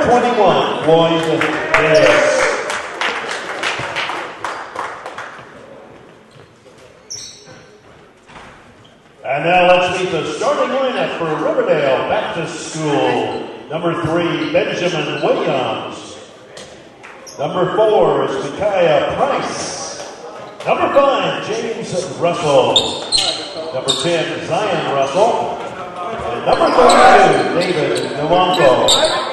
21, Floyd Davis. And now let's meet the starting lineup for Riverdale back to school. Number 3, Benjamin Williams. Number 4 is Micaiah Price. Number 5, James Russell. Number 10, Zion Russell. And number 32, David Nwanko.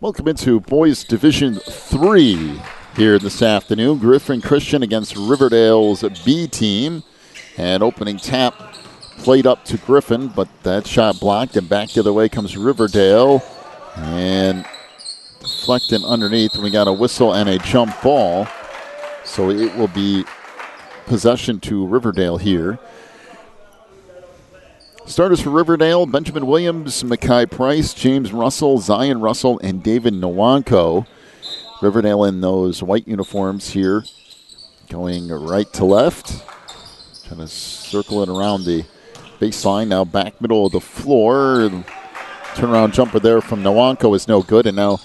Welcome into Boys Division 3 here this afternoon. Griffin Christian against Riverdale's B team. And opening tap played up to Griffin, but that shot blocked, and back the other way comes Riverdale. And deflecting underneath, we got a whistle and a jump ball. So it will be possession to Riverdale here. Starters for Riverdale: Benjamin Williams, Micaiah Price, James Russell, Zion Russell, and David Nwanko. Riverdale in those white uniforms here, going right to left. Trying to circle it around the baseline. Now back middle of the floor. Turnaround jumper there from Nwanko is no good, and now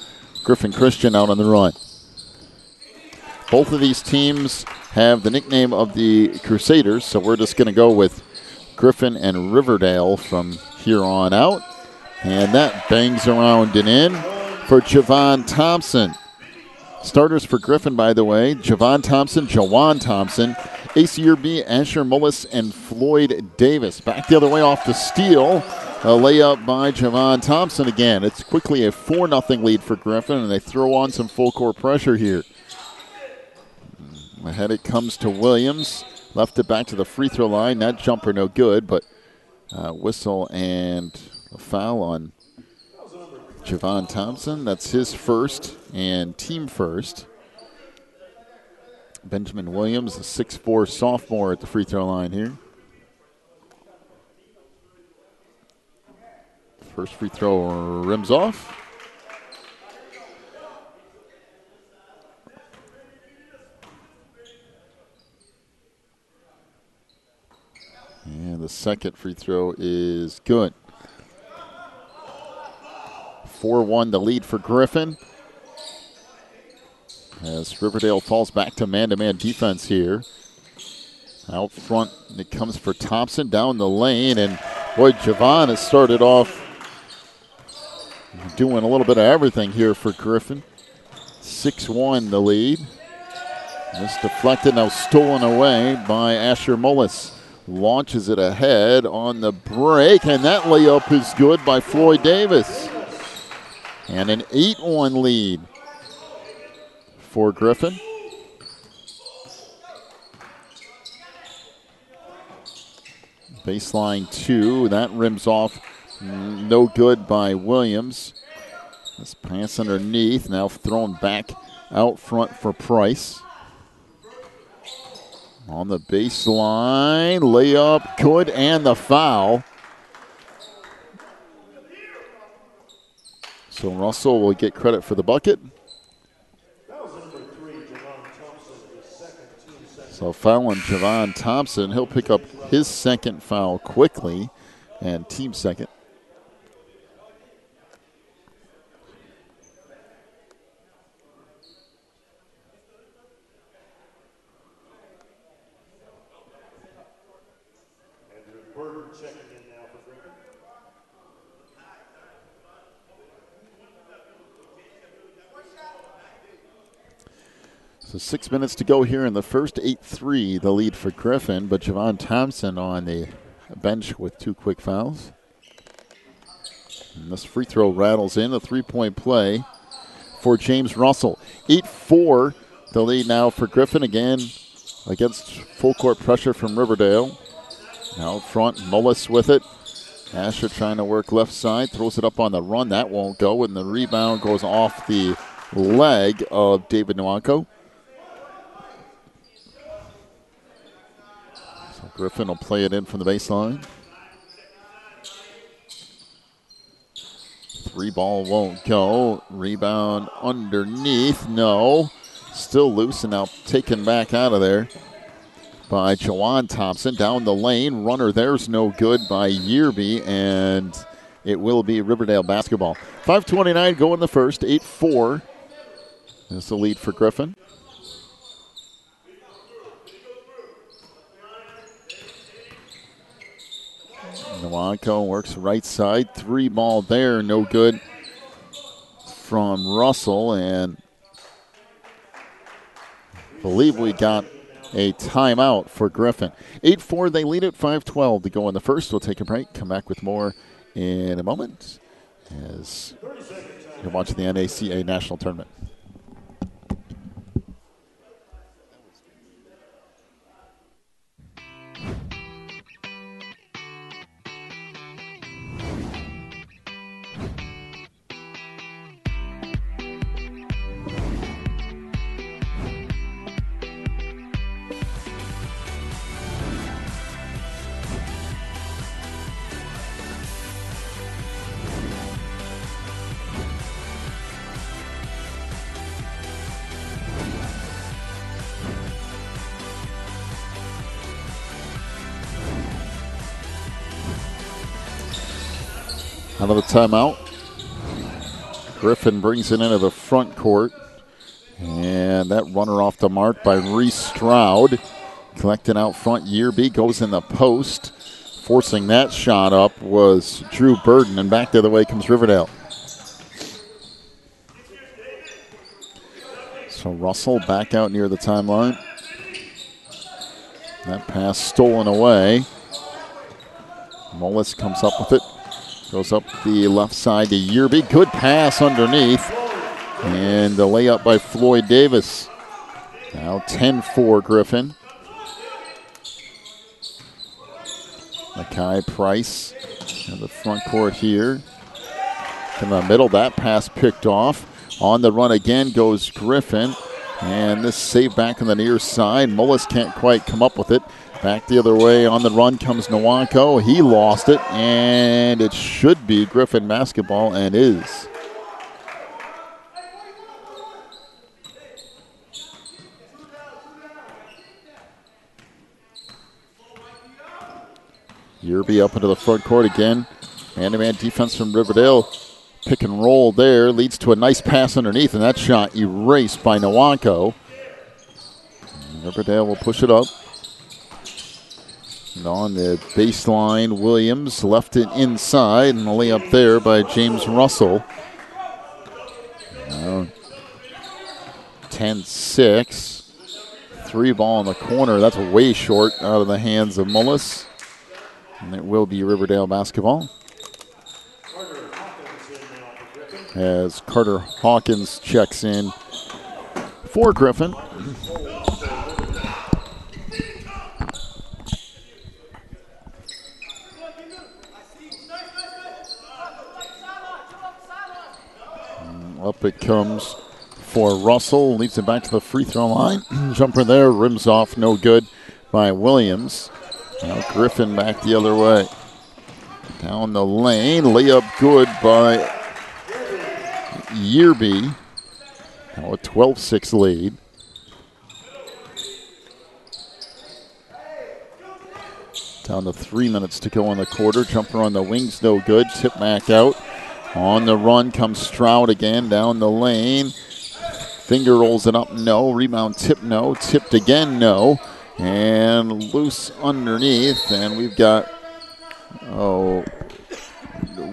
Griffin Christian out on the run. Both of these teams have the nickname of the Crusaders, so we're just going to go with Griffin and Riverdale from here on out. And that bangs around and in for Javon Thompson. Starters for Griffin, by the way: Javon Thompson, Jawan Thompson, Ace Yearby, Asher Mullis, and Floyd Davis. Back the other way off the steal. A layup by Javon Thompson again. It's quickly a 4-0 lead for Griffin, and they throw on some full court pressure here. Ahead it comes to Williams. Left it back to the free throw line. That jumper no good, but whistle and a foul on Javon Thompson. That's his first and team first. Benjamin Williams, a 6'4" sophomore at the free throw line here. First free throw rims off. And the second free throw is good. 4-1 the lead for Griffin, as Riverdale falls back to man-to-man defense here. Out front it comes for Thompson down the lane, and boy, Javon has started off doing a little bit of everything here for Griffin. 6-1 the lead. This deflected, now stolen away by Asher Mullis. Launches it ahead on the break, and that layup is good by Floyd Davis. And an 8-1 lead for Griffin. Baseline 2, that rims off, no good by Williams. This pass underneath, now thrown back out front for Price. On the baseline, layup good, and the foul. So Russell will get credit for the bucket. So foul on Javon Thompson. He'll pick up his second foul quickly, and team second. So 6 minutes to go here in the first. 8-3 the lead for Griffin, but Javon Thompson on the bench with 2 quick fouls. And this free throw rattles in. A 3-point play for James Russell. 8-4 the lead now for Griffin, again against full court pressure from Riverdale. Out front, Mullis with it. Asher trying to work left side, throws it up on the run. That won't go, and the rebound goes off the leg of David Nwanko. So Griffin will play it in from the baseline. 3 ball won't go. Rebound underneath, no. Still loose and now taken back out of there by Jawan Thompson. Down the lane, runner there's no good by Yearby, and it will be Riverdale basketball. 5:29 go in the first, 8-4 is the lead for Griffin. Nwanko works right side, 3 ball there, no good from Russell, and I believe we got a timeout for Griffin. 8-4, they lead it, 5:12 to go in the first. We'll take a break, come back with more in a moment as you're watching the NACA National Tournament. Out of the timeout. Griffin brings it into the front court. And that runner off the mark by Reese Stroud. Collecting out front, Yearby goes in the post. Forcing that shot up was Drew Burden, and back the other way comes Riverdale. So Russell back out near the timeline. That pass stolen away. Mullis comes up with it. Goes up the left side to Yearby. Good pass underneath. And the layup by Floyd Davis. Now 10-4 Griffin. Mackay Price in the front court here. In the middle, that pass picked off. On the run again goes Griffin. And this save back on the near side. Mullis can't quite come up with it. Back the other way on the run comes Nwanko. He lost it, and it should be Griffin basketball, and is. Yearby up into the front court again. Man-to-man defense from Riverdale. Pick and roll there leads to a nice pass underneath, and that shot erased by Nwanko. Riverdale will push it up. And on the baseline, Williams left it inside, and the layup there by James Russell. 10-6. 3 ball in the corner. That's way short out of the hands of Mullis. And it will be Riverdale basketball. As Carter Hawkins checks in for Griffin. Up it comes for Russell. Leads it back to the free throw line. Jumper there, rims off, no good by Williams. Now Griffin back the other way. Down the lane, layup good by Yearby. Now a 12-6 lead. Down to 3 minutes to go in the quarter. Jumper on the wings, no good. Tip back out. On the run comes Stroud again down the lane. Finger rolls it up, no. Rebound tip, no. Tipped again, no. And loose underneath. And we've got, the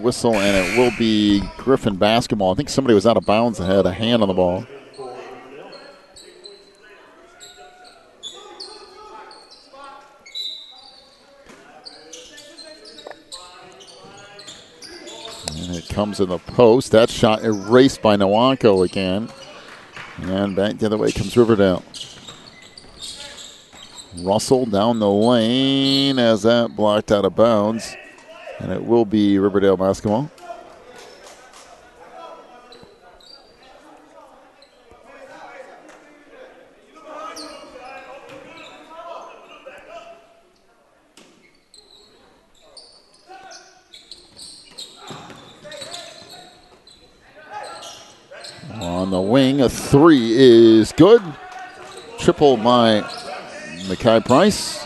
whistle, and it will be Griffin basketball. I think somebody was out of bounds and had a hand on the ball. And it comes in the post. That shot erased by Nwanko again. And back the other way comes Riverdale. Russell down the lane as that blocked out of bounds. And it will be Riverdale basketball. On the wing, a three is good. Triple by Mackay Price.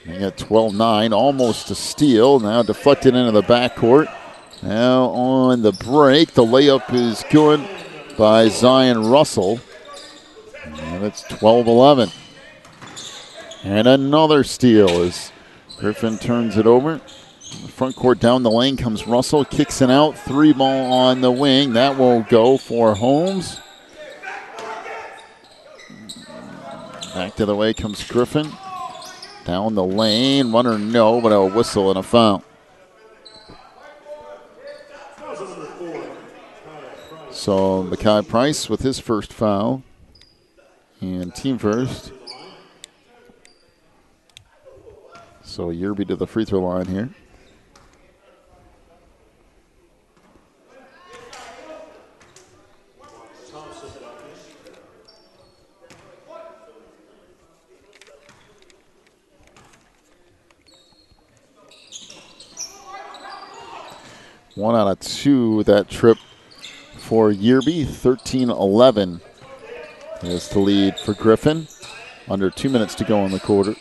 They got 12-9, almost a steal. Now deflected into the backcourt. Now on the break, the layup is good by Zion Russell. And it's 12-11. And another steal as Griffin turns it over. The front court down the lane comes Russell, kicks it out. Three ball on the wing. That will go for Holmes. Back to the way comes Griffin. Down the lane, runner no, but a whistle and a foul. So Mackay Price with his first foul and team first. So Yerby to the free throw line here. One out of two that trip for Yerby. 13-11 is the lead for Griffin. Under 2 minutes to go in the quarter.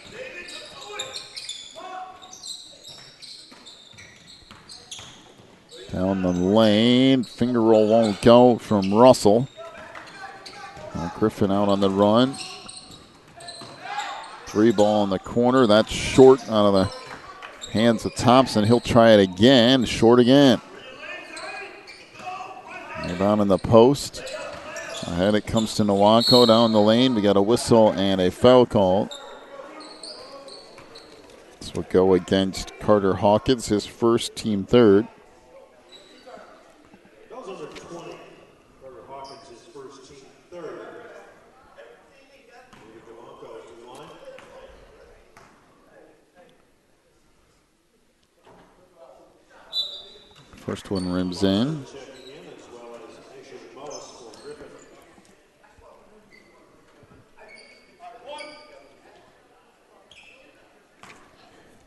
Down the lane, finger roll won't go from Russell. Now Griffin out on the run. Three ball in the corner, that's short out of the hands of Thompson. He'll try it again, short again. Down in the post. Ahead it comes to Nwankwo down the lane. We got a whistle and a foul call. This will go against Carter Hawkins, his first, team third. First one rims in.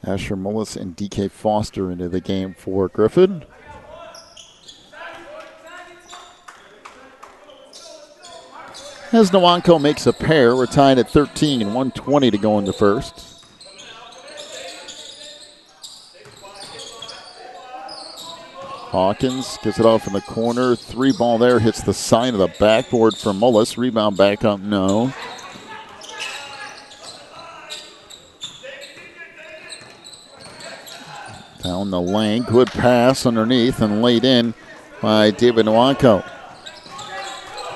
Asher Mullis and DK Foster into the game for Griffin. As Nwankwo makes a pair, we're tied at 13 and 1:20 to go in the first. Hawkins gets it off in the corner. Three ball there, hits the side of the backboard for Mullis. Rebound back up, no. Down the lane, good pass underneath and laid in by David Nwankwo.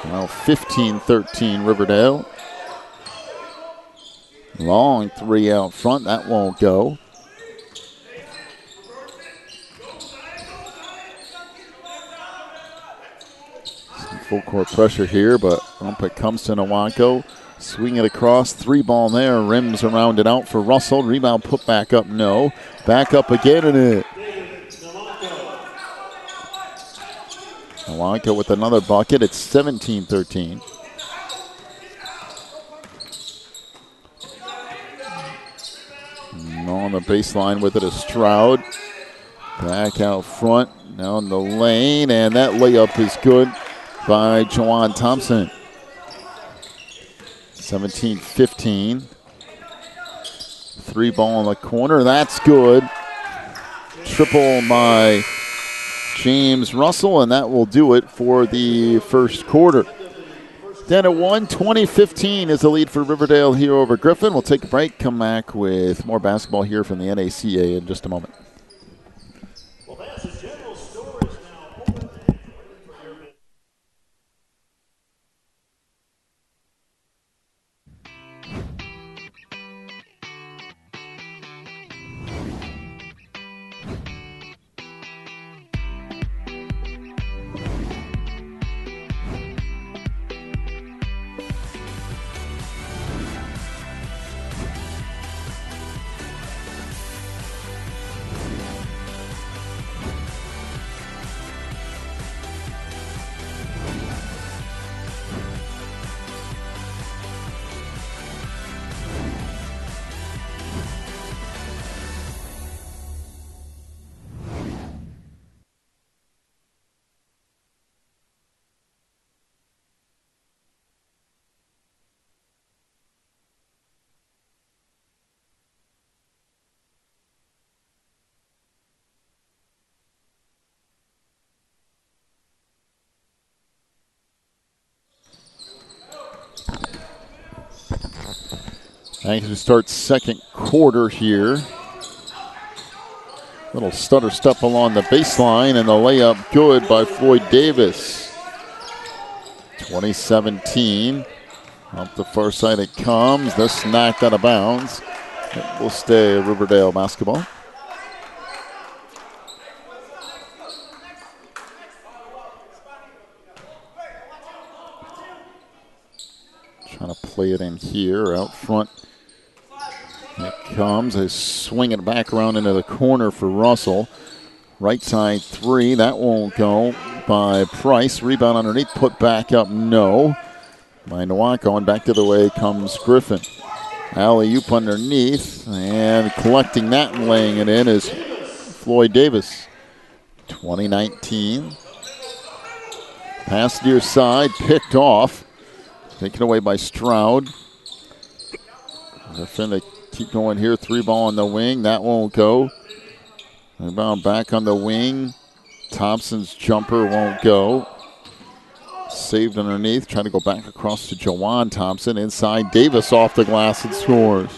Now 15-13 Riverdale. Long three out front, that won't go. Some full court pressure here, but it comes to Nwankwo. Swing it across, three ball there, rims around it out for Russell. Rebound put back up, no. Back up again, and it. Nwankwo with another bucket. It's 17-13. On the baseline with it is Stroud. Back out front, down the lane, and that layup is good by Jawan Thompson. 17-15. Three ball in the corner, that's good. Triple by James Russell, and that will do it for the first quarter. Then at 20-15 is the lead for Riverdale here over Griffin. We'll take a break, come back with more basketball here from the NACA in just a moment. As we start second quarter here. Little stutter step along the baseline, and the layup good by Floyd Davis. 2017. Up the far side it comes. This knocked out of bounds. It will stay Riverdale basketball. Trying to play it in here out front. It comes. They swing it back around into the corner for Russell. Right side three. That won't go by Price. Rebound underneath. Put back up. No. By NACA. And back to the way comes Griffin. Alley-oop underneath. And collecting that and laying it in is Floyd Davis. 2019. Pass near side. Picked off. Taken away by Stroud. Griffin, they keep going here. Three ball on the wing. That won't go. Rebound back on the wing. Thompson's jumper won't go. Saved underneath. Trying to go back across to Jawan Thompson. Inside. Davis off the glass and scores.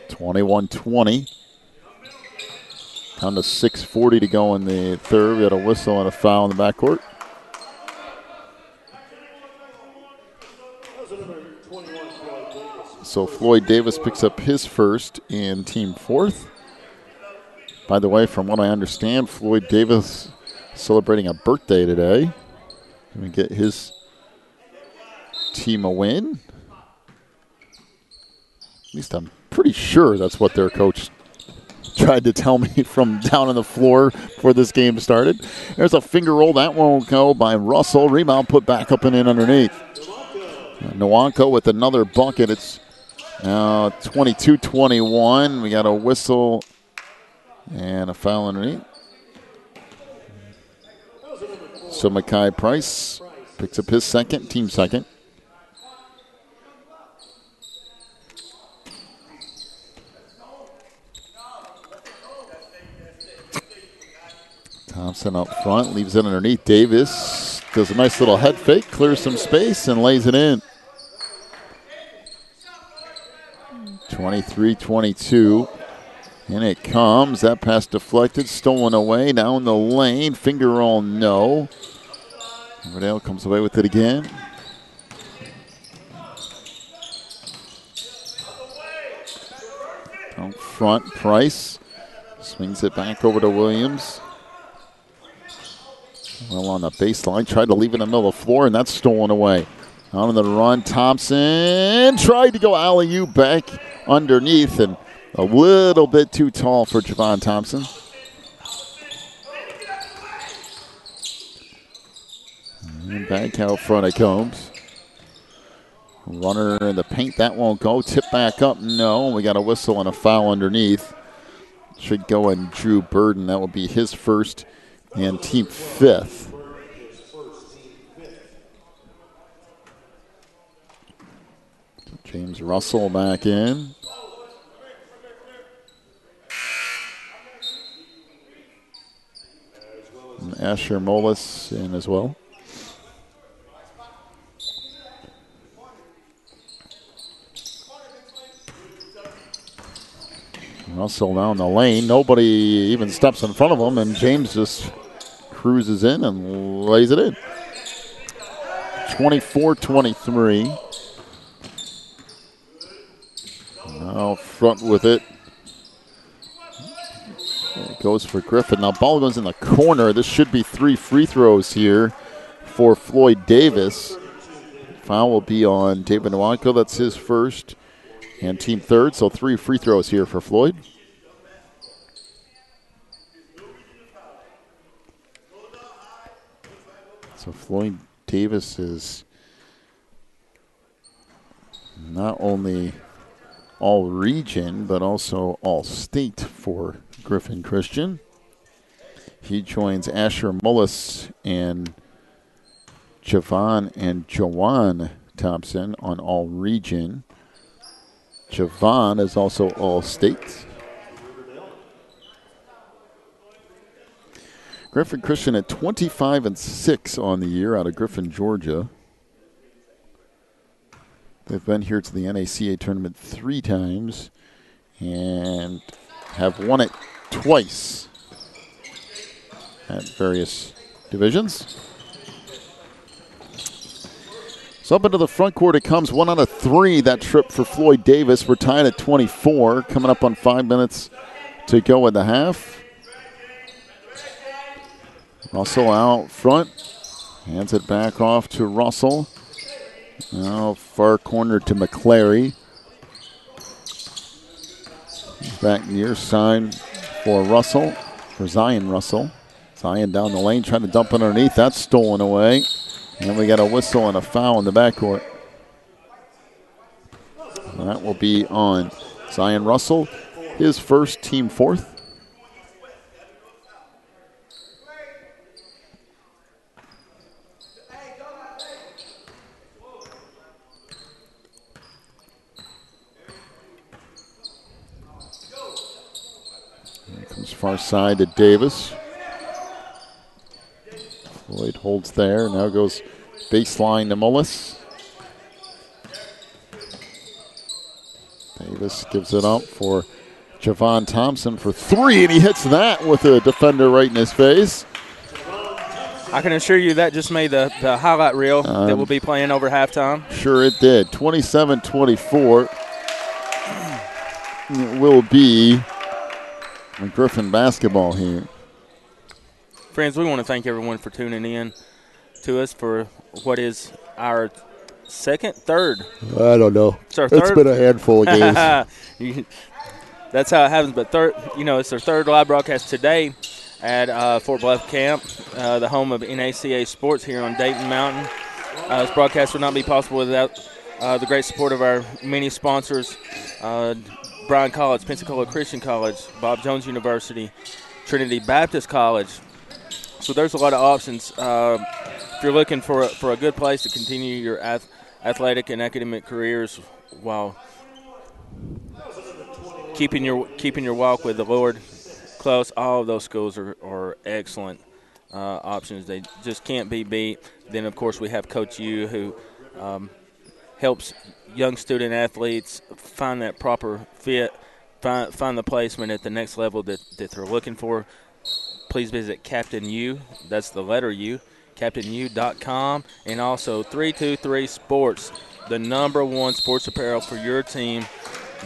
21-20. Down to 6:40 to go in the third. We had a whistle and a foul in the backcourt. So Floyd Davis picks up his first and team fourth. By the way, from what I understand, Floyd Davis celebrating a birthday today. Can we get his team a win? At least I'm pretty sure that's what their coach tried to tell me from down on the floor before this game started. There's a finger roll. That won't go by Russell. Rebound put back up and in underneath. NACA with another bucket. It's now 22-21. We got a whistle and a foul underneath. So Makai Price picks up his second, team second. Thompson up front, leaves it underneath. Davis does a nice little head fake, clears some space, and lays it in. 23-22. And it comes. That pass deflected, stolen away, down the lane. Finger roll, no. Riverdale comes away with it again. Out front, Price swings it back over to Williams. Well on the baseline, tried to leave it in the middle of the floor, and that's stolen away. Out on the run, Thompson tried to go alley-oop back underneath, and a little bit too tall for Javon Thompson. And back out front it comes. Runner in the paint, that won't go. Tip back up, no. We got a whistle and a foul underneath. Should go in Drew Burden. That will be his first and team fifth. James Russell back in. And Asher Molis in as well. Russell down the lane. Nobody even steps in front of him, and James just cruises in and lays it in. 24-23. Now front with it. It goes for Griffin. Now ball goes in the corner. This should be 3 free throws here for Floyd Davis. Foul will be on David NACA. That's his first and team third. So 3 free throws here for Floyd. So Floyd Davis is not only all region, but also all state for Griffin Christian. He joins Asher Mullis and Javon and Jawan Thompson on all region. Javon is also all state. Griffin Christian at 25-6 on the year out of Griffin, Georgia. They've been here to the NACA tournament 3 times and have won it twice at various divisions. So up into the front court it comes, 1 out of 3, that trip for Floyd Davis. We're tied at 24, coming up on 5 minutes to go in the half. Russell out front, hands it back off to Russell. Now far corner to McClary. Back near side for Russell, for Zion Russell. Zion down the lane trying to dump it underneath. That's stolen away. And we got a whistle and a foul in the backcourt. That will be on Zion Russell, his first, team 4th. Here comes far side to Davis. Floyd holds there, now goes baseline to Mullis. Davis gives it up for Javon Thompson for 3, and he hits that with a defender right in his face. I can assure you that just made the highlight reel that will be playing over halftime. Sure it did. 27-24. It will be Griffin basketball here. Friends, we want to thank everyone for tuning in to us for what is our third. I don't know. It's our third. It's been a handful of games. That's how it happens. But it's their third live broadcast today at Fort Bluff Camp, the home of NACA Sports here on Dayton Mountain. This broadcast would not be possible without the great support of our many sponsors, Bryan College, Pensacola Christian College, Bob Jones University, Trinity Baptist College. So there's a lot of options. If you're looking for a good place to continue your athletic and academic careers while keeping your walk with the Lord close, all of those schools are excellent options. They just can't be beat. Then, of course, we have Coach U, who helps young student athletes find that proper fit, find the placement at the next level that they're looking for. Please visit Captain U, that's the letter U, CaptainU.com, and also 323 Sports, the #1 sports apparel for your team.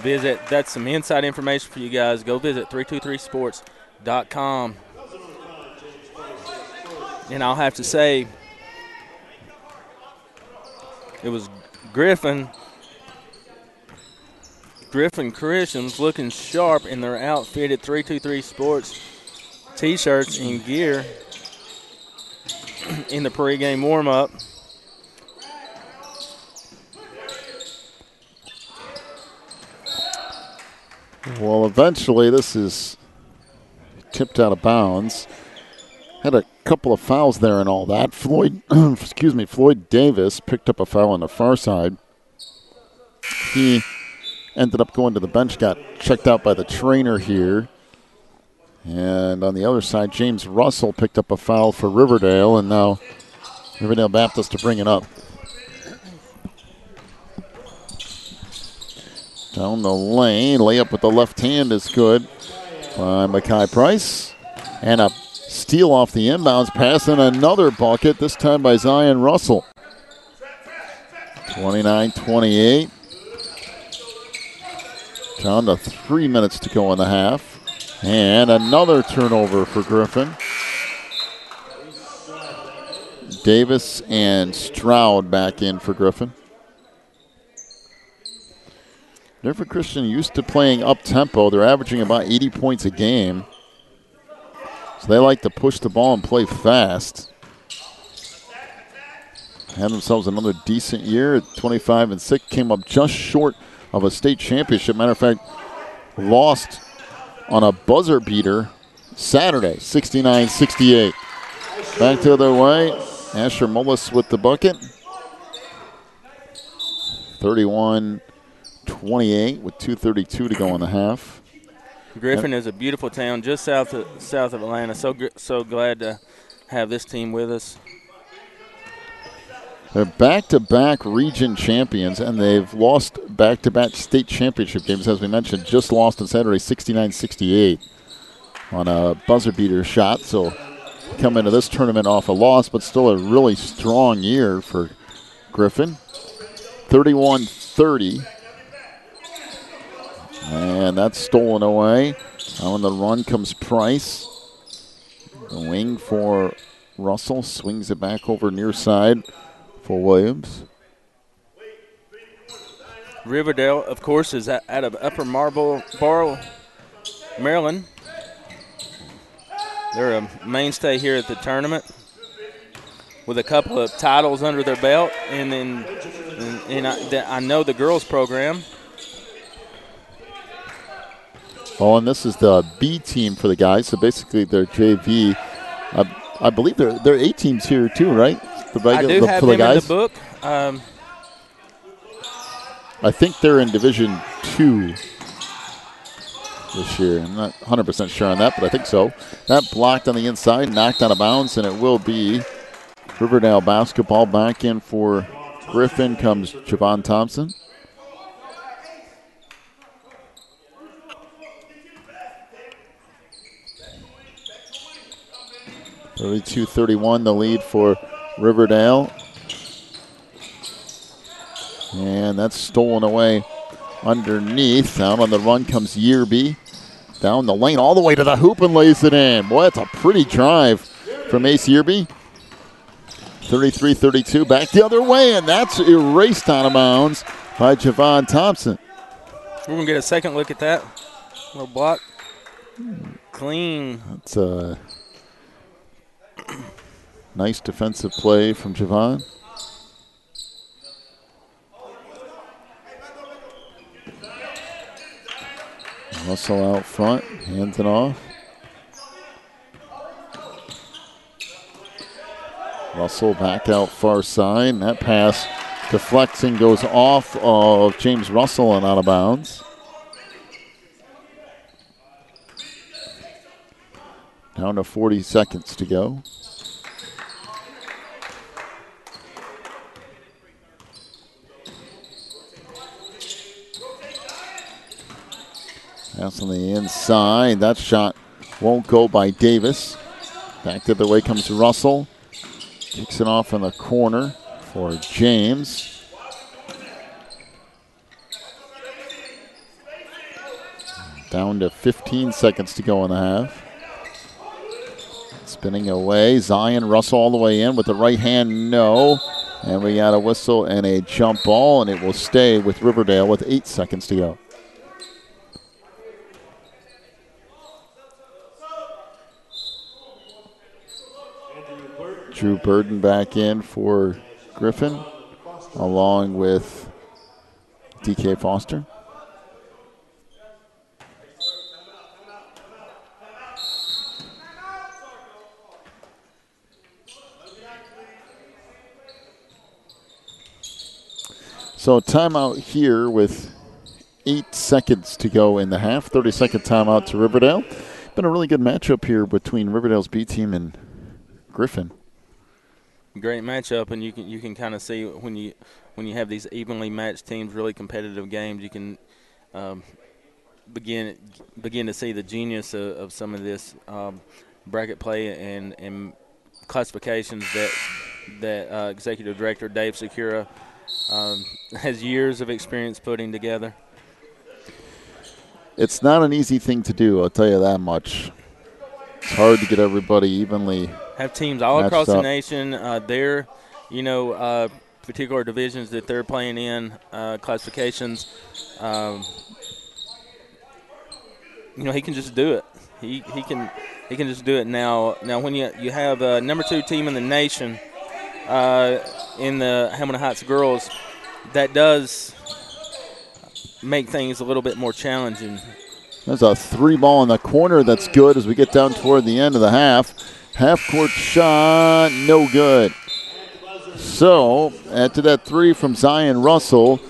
That's some inside information for you guys. Go visit 323sports.com. And I'll have to say, it was Griffin Christians looking sharp in their outfitted 323 Sports T-shirts and gear in the pregame warm-up. Well, eventually this is tipped out of bounds. Had a couple of fouls there and all that. Floyd Davis picked up a foul on the far side. He ended up going to the bench, got checked out by the trainer here. And on the other side, James Russell picked up a foul for Riverdale, and now Riverdale Baptist to bring it up. Down the lane, layup with the left hand is good by Makai Price. And a steal off the inbounds pass and another bucket, this time by Zion Russell. 29-28. Down to 3 minutes to go in the half. And another turnover for Griffin. Davis and Stroud back in for Griffin. Griffin Christian used to playing up-tempo. They're averaging about 80 points a game. So they like to push the ball and play fast. Had themselves another decent year at 25-6. Came up just short of a state championship. Matter of fact, lost on a buzzer beater Saturday, 69-68. Back the other way, Asher Mullis with the bucket. 31-28 with 2:32 to go in the half. Griffin is a beautiful town just south of Atlanta. So glad to have this team with us. They're back-to-back region champions, and they've lost back-to-back state championship games, as we mentioned. Just lost on Saturday, 69-68 on a buzzer beater shot. So come into this tournament off a loss, but still a really strong year for Griffin. 31-30. And that's stolen away. Now on the run comes Price. The wing for Russell. Swings it back over near side for Williams. Riverdale, of course, is out of Upper Marlboro, Maryland. They're a mainstay here at the tournament with a couple of titles under their belt. And then I know the girls program. Oh, and this is the B team for the guys. So basically they're JV. I believe there are 8 teams here too, right? I do have them in the book. I think they're in Division 2 this year. I'm not 100% sure on that, but I think so. That blocked on the inside, knocked out of bounds, and it will be Riverdale basketball. Back in for Griffin comes Javon Thompson. (32-31) the lead for Riverdale. And that's stolen away underneath. Out on the run comes Yearby. Down the lane all the way to the hoop and lays it in. Boy, that's a pretty drive from Ace Yearby. 33-32, back the other way, and that's erased out of bounds by Javon Thompson. We're going to get a second look at that. Little block. Clean. That's a nice defensive play from Javon. Russell out front, hands it off. Russell back out far side. And that pass deflecting goes off of James Russell and out of bounds. Down to 40 seconds to go. Pass on the inside. That shot won't go by Davis. Back the other way comes Russell. Kicks it off in the corner for James. Down to 15 seconds to go in the half. Spinning away. Zion Russell all the way in with the right hand, no. And we got a whistle and a jump ball, and it will stay with Riverdale with 8 seconds to go. Drew Burden back in for Griffin, along with DK Foster. So timeout here with 8 seconds to go in the half. 30-second timeout to Riverdale. Been a really good matchup here between Riverdale's B team and Griffin. Great matchup, and you can kind of see when you have these evenly matched teams, really competitive games, you can begin to see the genius of some of this bracket play and classifications that Executive Director Dave Secura has years of experience putting together. It's not an easy thing to do, I'll tell you that much. It's hard to get everybody evenly have teams all across up. the nation. Their, particular divisions that they're playing in, classifications. He can just do it. He can just do it now. Now, when you have a number 2 team in the nation in the Hamilton Heights girls, that does make things a little bit more challenging. There's a 3-ball in the corner that's good as we get down toward the end of the half. Half-court shot, no good. So, after that 3 from Zion Russell,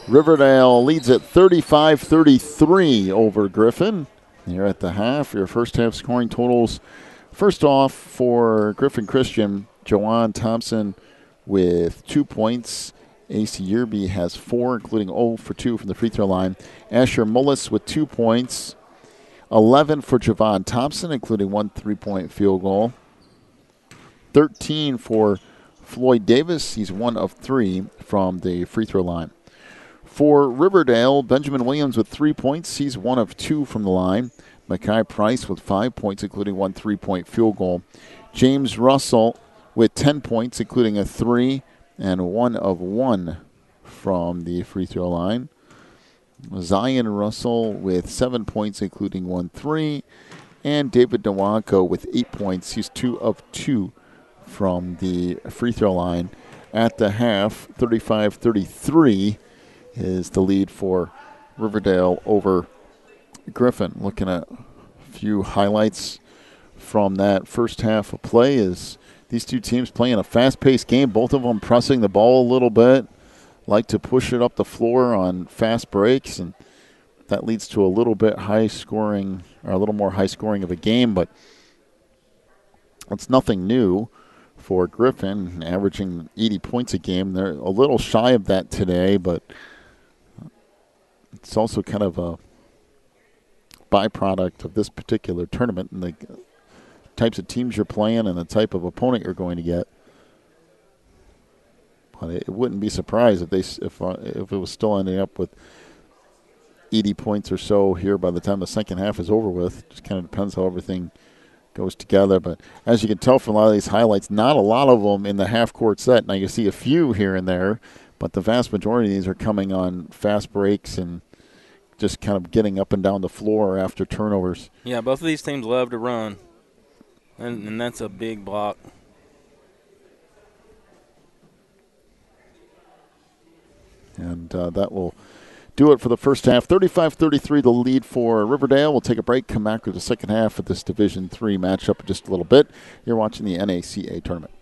Riverdale leads at 35-33 over Griffin. Here at the half, your first half scoring totals. First off, for Griffin Christian, Jawan Thompson with 2 points. AC Yerby has 4, including 0 for 2 from the free throw line. Asher Mullis with 2 points. 11 for Javon Thompson, including 1 3-point field goal. 13 for Floyd Davis. He's 1 of 3 from the free throw line. For Riverdale, Benjamin Williams with 3 points. He's 1 of 2 from the line. Makai Price with 5 points, including 1 3-point field goal. James Russell with 10 points, including a 3 and 1 of 1 from the free throw line. Zion Russell with 7 points, including 1 3. And David Nwanko with 8 points. He's 2 of 2 from the free throw line. At the half, 35-33 is the lead for Riverdale over Griffin. Looking at a few highlights from that first half of play is these two teams playing a fast-paced game, both of them pressing the ball a little bit, like to push it up the floor on fast breaks, and that leads to a little bit high scoring, or a little more high scoring of a game, but it's nothing new for Griffin, averaging 80 points a game. They're a little shy of that today, but it's also kind of a byproduct of this particular tournament and the types of teams you're playing and the type of opponent you're going to get. But it wouldn't be surprised if it was still ending up with 80 points or so here by the time the second half is over with. Just kind of depends how everything goes together. But as you can tell from a lot of these highlights, not a lot of them in the half-court set. Now you see a few here and there, but the vast majority of these are coming on fast breaks and just kind of getting up and down the floor after turnovers. Yeah, both of these teams love to run, and that's a big block. And that will do it for the first half. 35-33 the lead for Riverdale. We'll take a break, come back to the second half of this Division III matchup in just a little bit. You're watching the NACA tournament.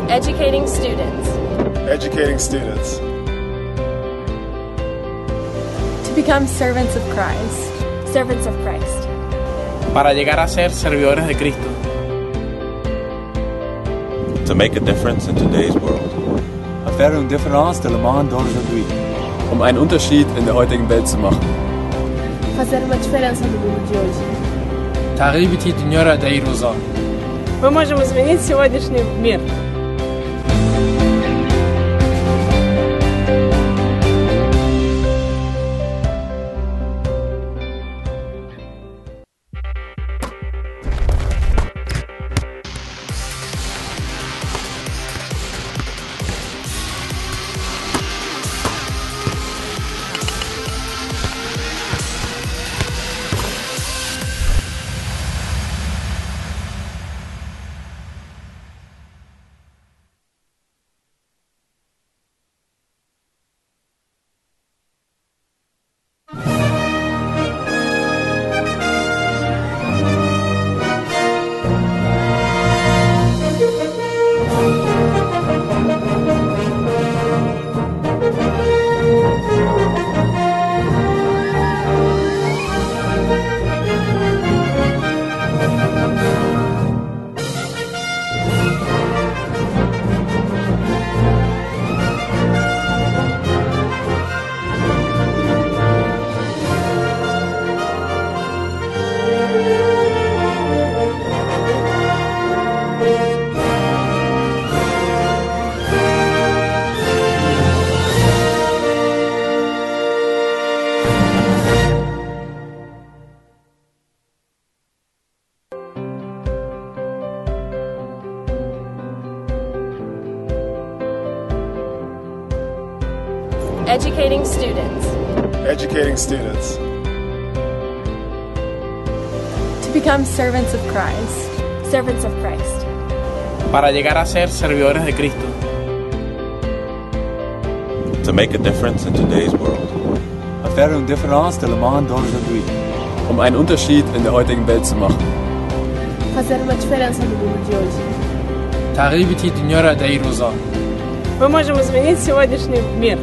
Educating students. Educating students. To become servants of Christ. Servants of Christ. Para llegar a ser servidores de Cristo. To make a difference in today's world. Faire une différence dans le monde d'aujourd'hui. Einen Unterschied in der heutigen Welt zu machen. Fazer uma diferença no mundo de hoje. تغييب دنيا دايروزا. Мы можем изменить сегодняшний мир. Educating students. Educating students. To become servants of Christ. Servants of Christ. Para llegar a ser servidores de Cristo. To make a difference in today's world. faire une différence dans le monde d'aujourd'hui. Einen Unterschied in der heutigen Welt zu machen. Fazer uma diferença no mundo de hoje. تغييب الدنيا دايروزا. Мы можем изменить сегодняшний мир.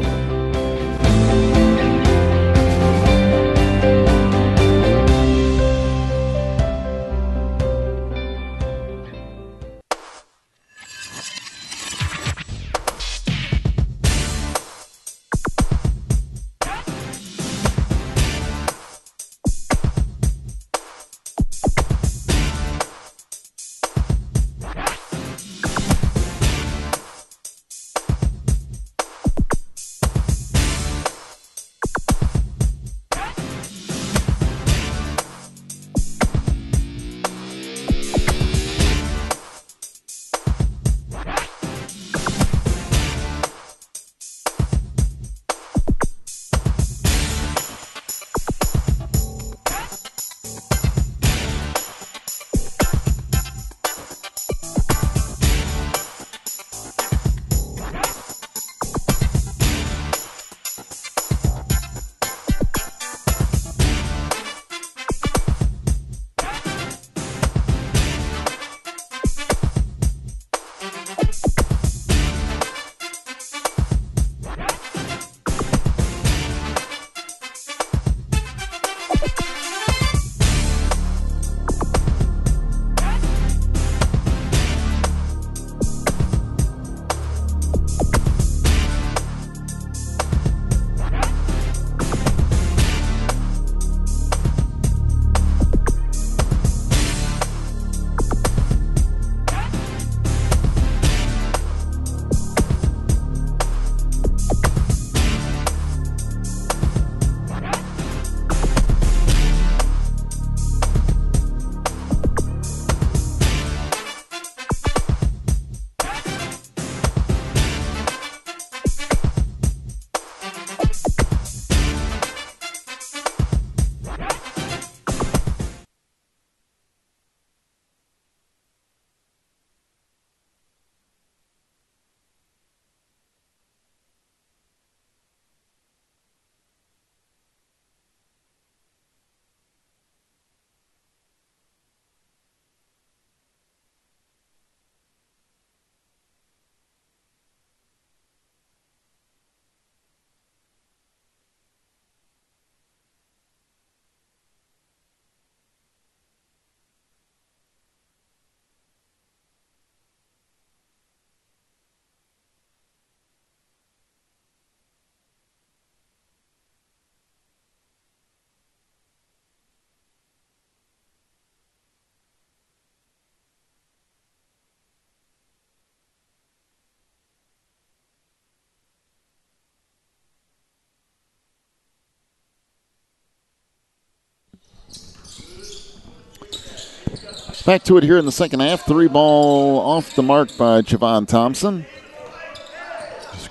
Back to it here in the second half. 3 ball off the mark by Javon Thompson.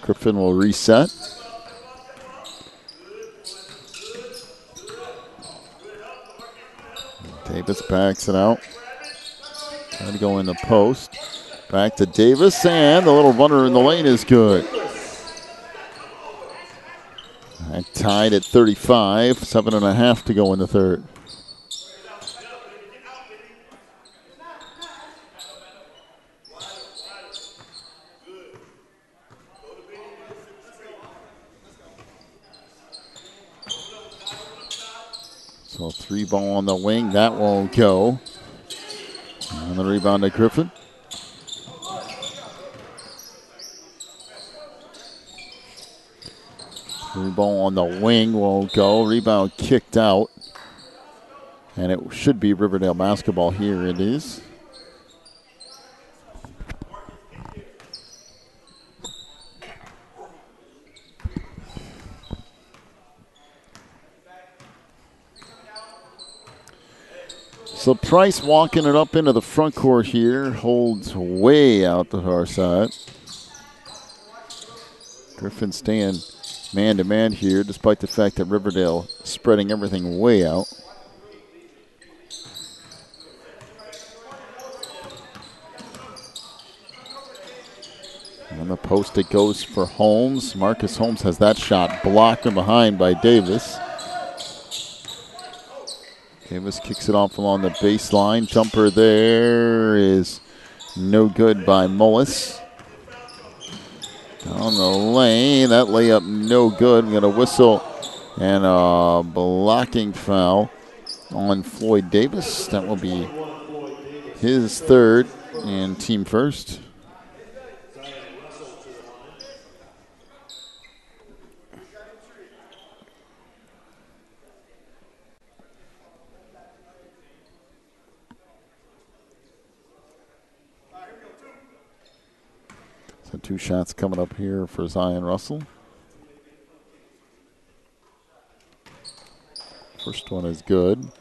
Griffin will reset. Davis backs it out. Trying to go in the post. Back to Davis, and the little runner in the lane is good. And tied at 35. 7.5 to go in the third. So 3 ball on the wing, that won't go. And the rebound to Griffin. Three ball on the wing won't go. Rebound kicked out. And it should be Riverdale basketball. Here it is. So Price walking it up into the front court here. Holds way out to our side. Griffin staying man-to-man here, despite the fact that Riverdale spreading everything way out. On the post it goes for Holmes. Marcus Holmes has that shot blocked from behind by Davis. Davis kicks it off along the baseline. Jumper there is no good by Mullis. Down the lane, that layup no good. We got a whistle and a blocking foul on Floyd Davis. That will be his third and team first. So 2 shots coming up here for Zion Russell. First one is good.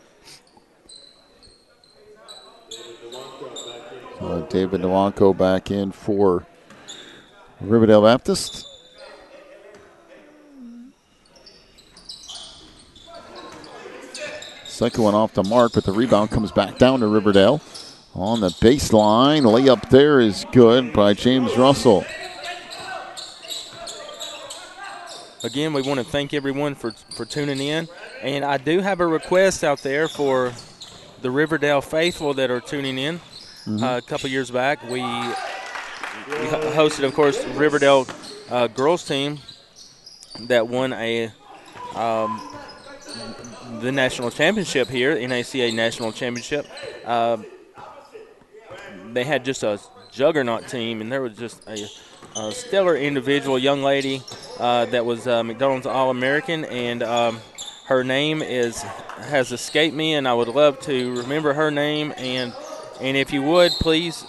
So David Nwanko back in for Riverdale Baptist. Second one off the mark, but the rebound comes back down to Riverdale. On the baseline, layup there is good by James Russell. Again, we want to thank everyone for tuning in. And I do have a request out there for the Riverdale faithful that are tuning in. A couple years back, we hosted, of course, Riverdale girls team that won the national championship here, NACA national championship. They had just a juggernaut team, and there was just a stellar individual, young lady that was McDonald's All-American, and her name has escaped me, and I would love to remember her name. And if you would, please,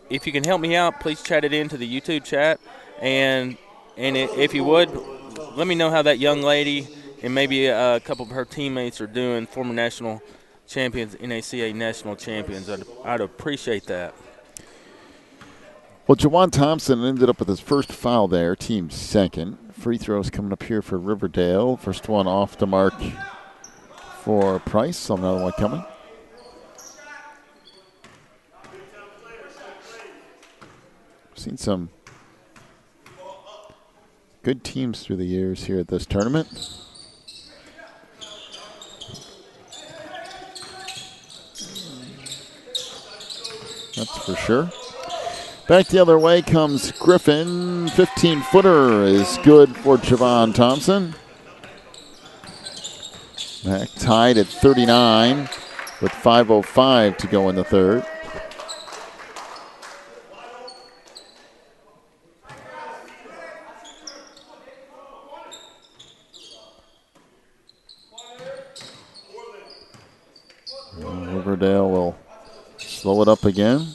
if you can help me out, please chat it into the YouTube chat, and if you would, let me know how that young lady and maybe a couple of her teammates are doing, former national champions, NACA national champions. I'd appreciate that. Well, Jawan Thompson ended up with his first foul there, team second. Free throws coming up here for Riverdale. First one off the mark for Price. Another one coming. Seen some good teams through the years here at this tournament. That's for sure. Back the other way comes Griffin. 15-footer is good for Javon Thompson. Back tied at 39 with 5:05 to go in the third. Riverdale will slow it up again.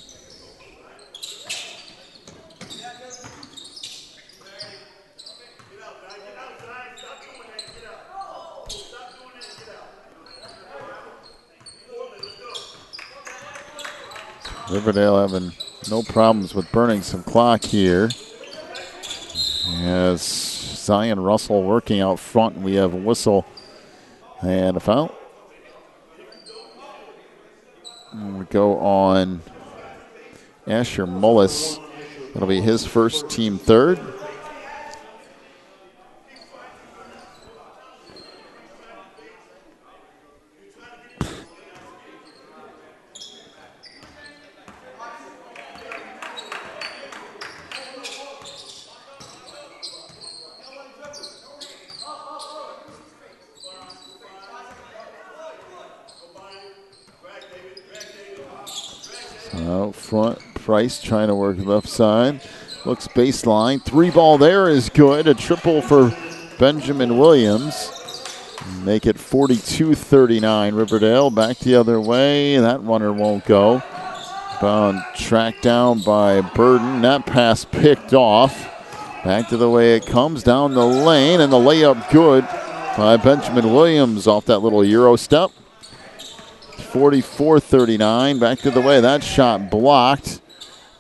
Riverdale having no problems with burning some clock here. As Zion Russell working out front, we have a whistle and a foul. And we go on Asher Mullis. That'll be his first, team third. Out front, Price trying to work left side. Looks baseline. 3-ball there is good. A triple for Benjamin Williams. Make it 42-39. Riverdale back the other way. That runner won't go. Bound tracked down by Burden. That pass picked off. Back to the way it comes down the lane, and the layup good by Benjamin Williams off that little Euro step. 44-39, back to the way. That shot blocked.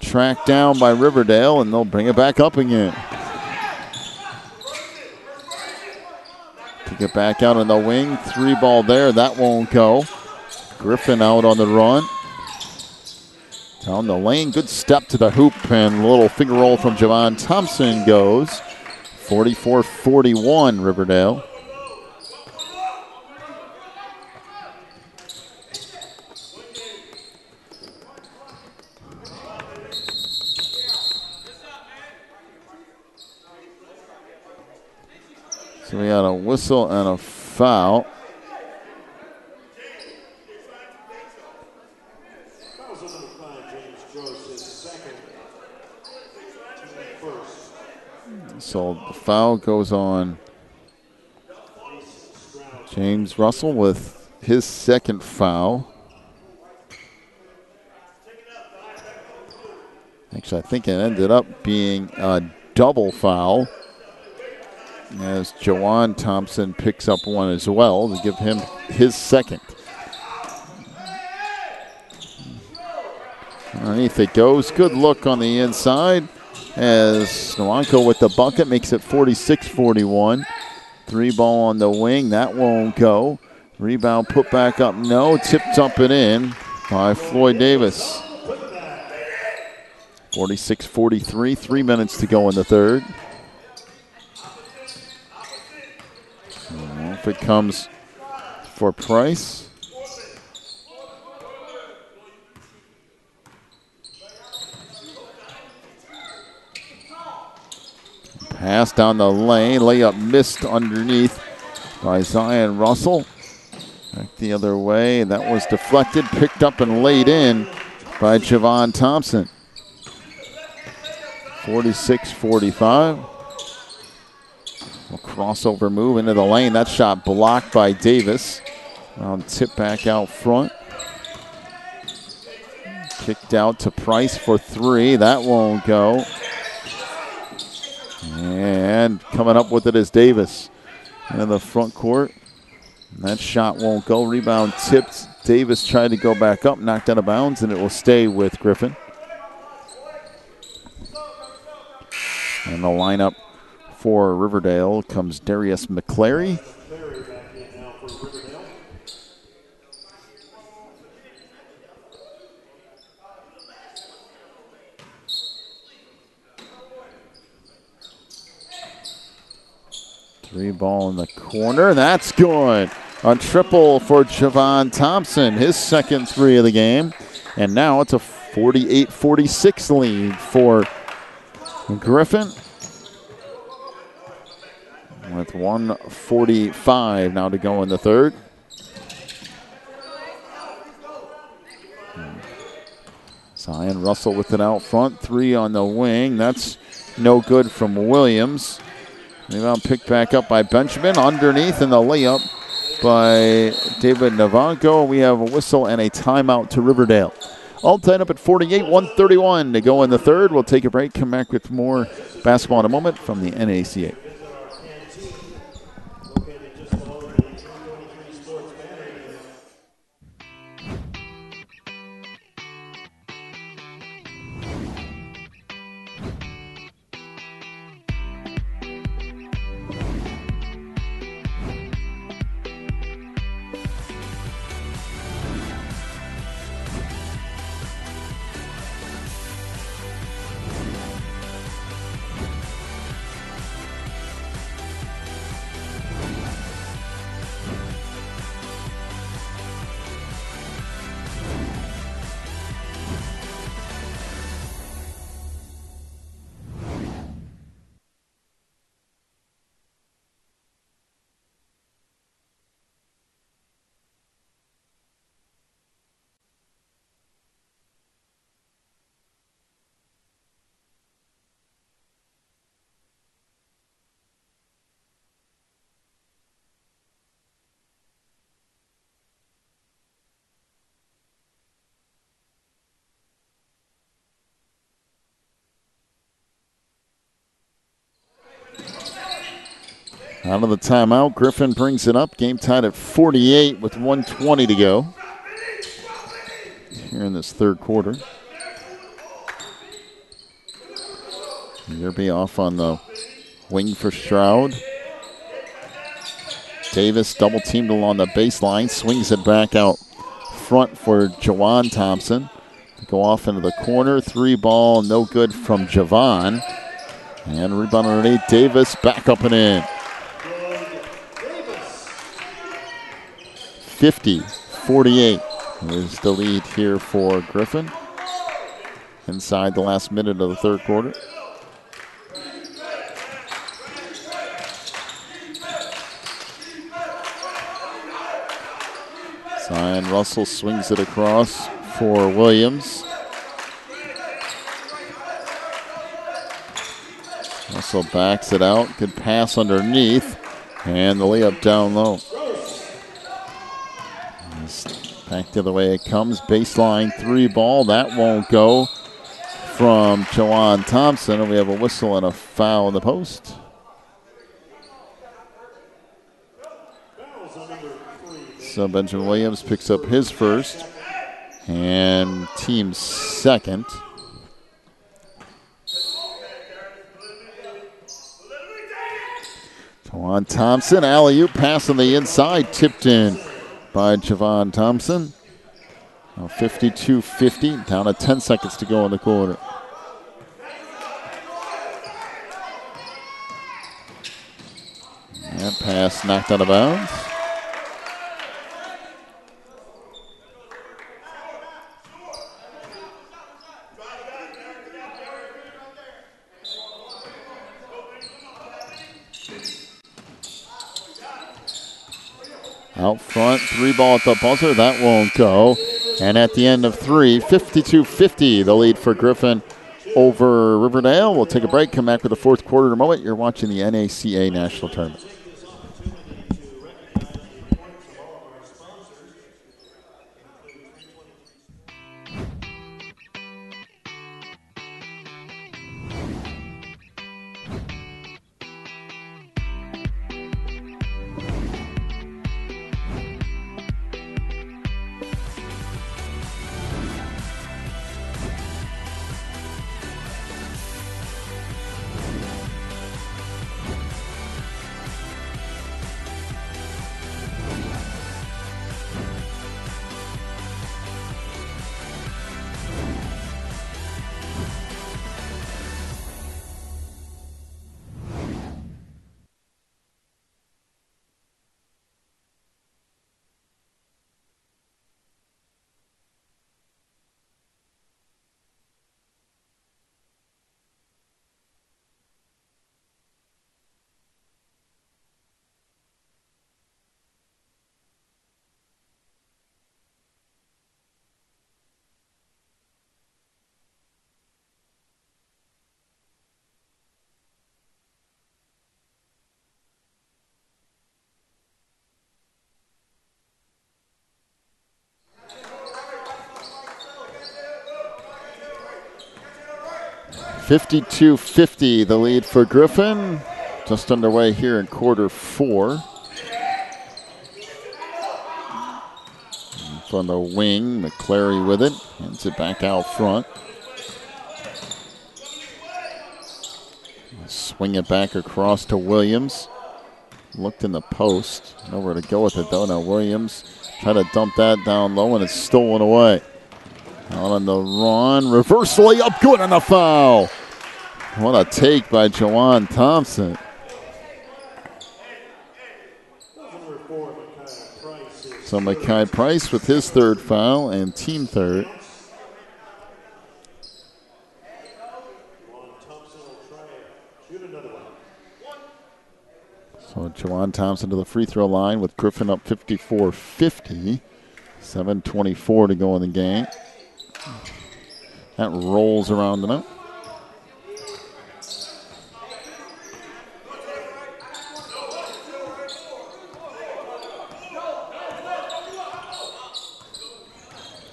Tracked down by Riverdale, and they'll bring it back up again. Get back out on the wing. 3 ball there. That won't go. Griffin out on the run. Down the lane. Good step to the hoop. And a little finger roll from Javon Thompson goes. 44-41 Riverdale. So we got a whistle and a foul. So the foul goes on James Russell with his second foul. Actually, I think it ended up being a double foul, as Jawan Thompson picks up one as well to give him his second. Underneath it goes. Good look on the inside as Nwanko with the bucket makes it 46-41. 3 ball on the wing. That won't go. Rebound put back up. No. Tipped up and in by Floyd Davis. 46-43. 3 minutes to go in the third. If it comes for Price. Pass down the lane. Layup missed underneath by Zion Russell. Back the other way. That was deflected. Picked up and laid in by Javon Thompson. 46-45. A crossover move into the lane. That shot blocked by Davis. Tip back out front. Kicked out to Price for 3. That won't go. And coming up with it is Davis in the front court. That shot won't go. Rebound tipped. Davis tried to go back up, knocked out of bounds, and it will stay with Griffin. And the lineup for Riverdale comes Darius McClary. Three ball in the corner. That's good. A triple for Javon Thompson, his second 3 of the game. And now it's a 48-46 lead for Griffin. With 1:45 now to go in the third. Zion Russell with it out front. 3 on the wing. That's no good from Williams. Rebound picked back up by Benjamin. Underneath in the layup by David Novanko. We have a whistle and a timeout to Riverdale. All tied up at 48, 1:31 to go in the third. We'll take a break, come back with more basketball in a moment from the NACA. Out of the timeout, Griffin brings it up. Game tied at 48 with 1:20 to go here in this third quarter. Yerby off on the wing for Stroud. Davis double teamed along the baseline, swings it back out front for Jawan Thompson. Go off into the corner, 3-ball, no good from Javon. And rebound underneath, Davis back up and in. 50-48 is the lead here for Griffin. Inside the last minute of the third quarter. Zion Russell swings it across for Williams. Russell backs it out. Good pass underneath. And the layup down low. Back the other way it comes. Baseline 3-ball. That won't go from Jawan Thompson. And we have a whistle and a foul in the post. So Benjamin Williams picks up his first. And team second. Jawan Thompson, alley-oop pass on the inside, tipped in by Javon Thompson. Now 52-50, down to 10 seconds to go in the quarter. That pass knocked out of bounds. Out front, 3-ball at the buzzer. That won't go. And at the end of 3, 52-50, the lead for Griffin over Riverdale. We'll take a break, come back with the fourth quarter in a moment. You're watching the NACA National Tournament. (52-50) the lead for Griffin. Just underway here in quarter 4. From the wing, McClary with it. Hands it back out front. Swing it back across to Williams. Looked in the post. Nowhere to go with it though. Now Williams try to dump that down low and it's stolen away. Out on the run. Reverse layup. Good on the foul. What a take by Jawan Thompson. So Makai Price with his third foul and team third. So Jawan Thompson to the free throw line with Griffin up 54-50. 7:24 to go in the game. That rolls around the net.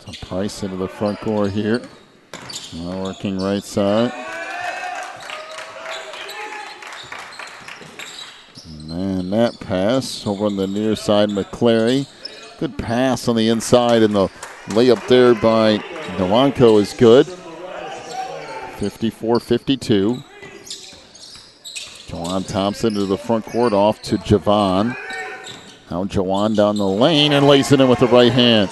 So Price into the front court here. Now working right side. And that pass over on the near side, McClary. Good pass on the inside, and the layup there by Nwanko is good. 54-52. Jawan Thompson to the front court, off to Javon. Now Jawan down the lane and lays it in with the right hand.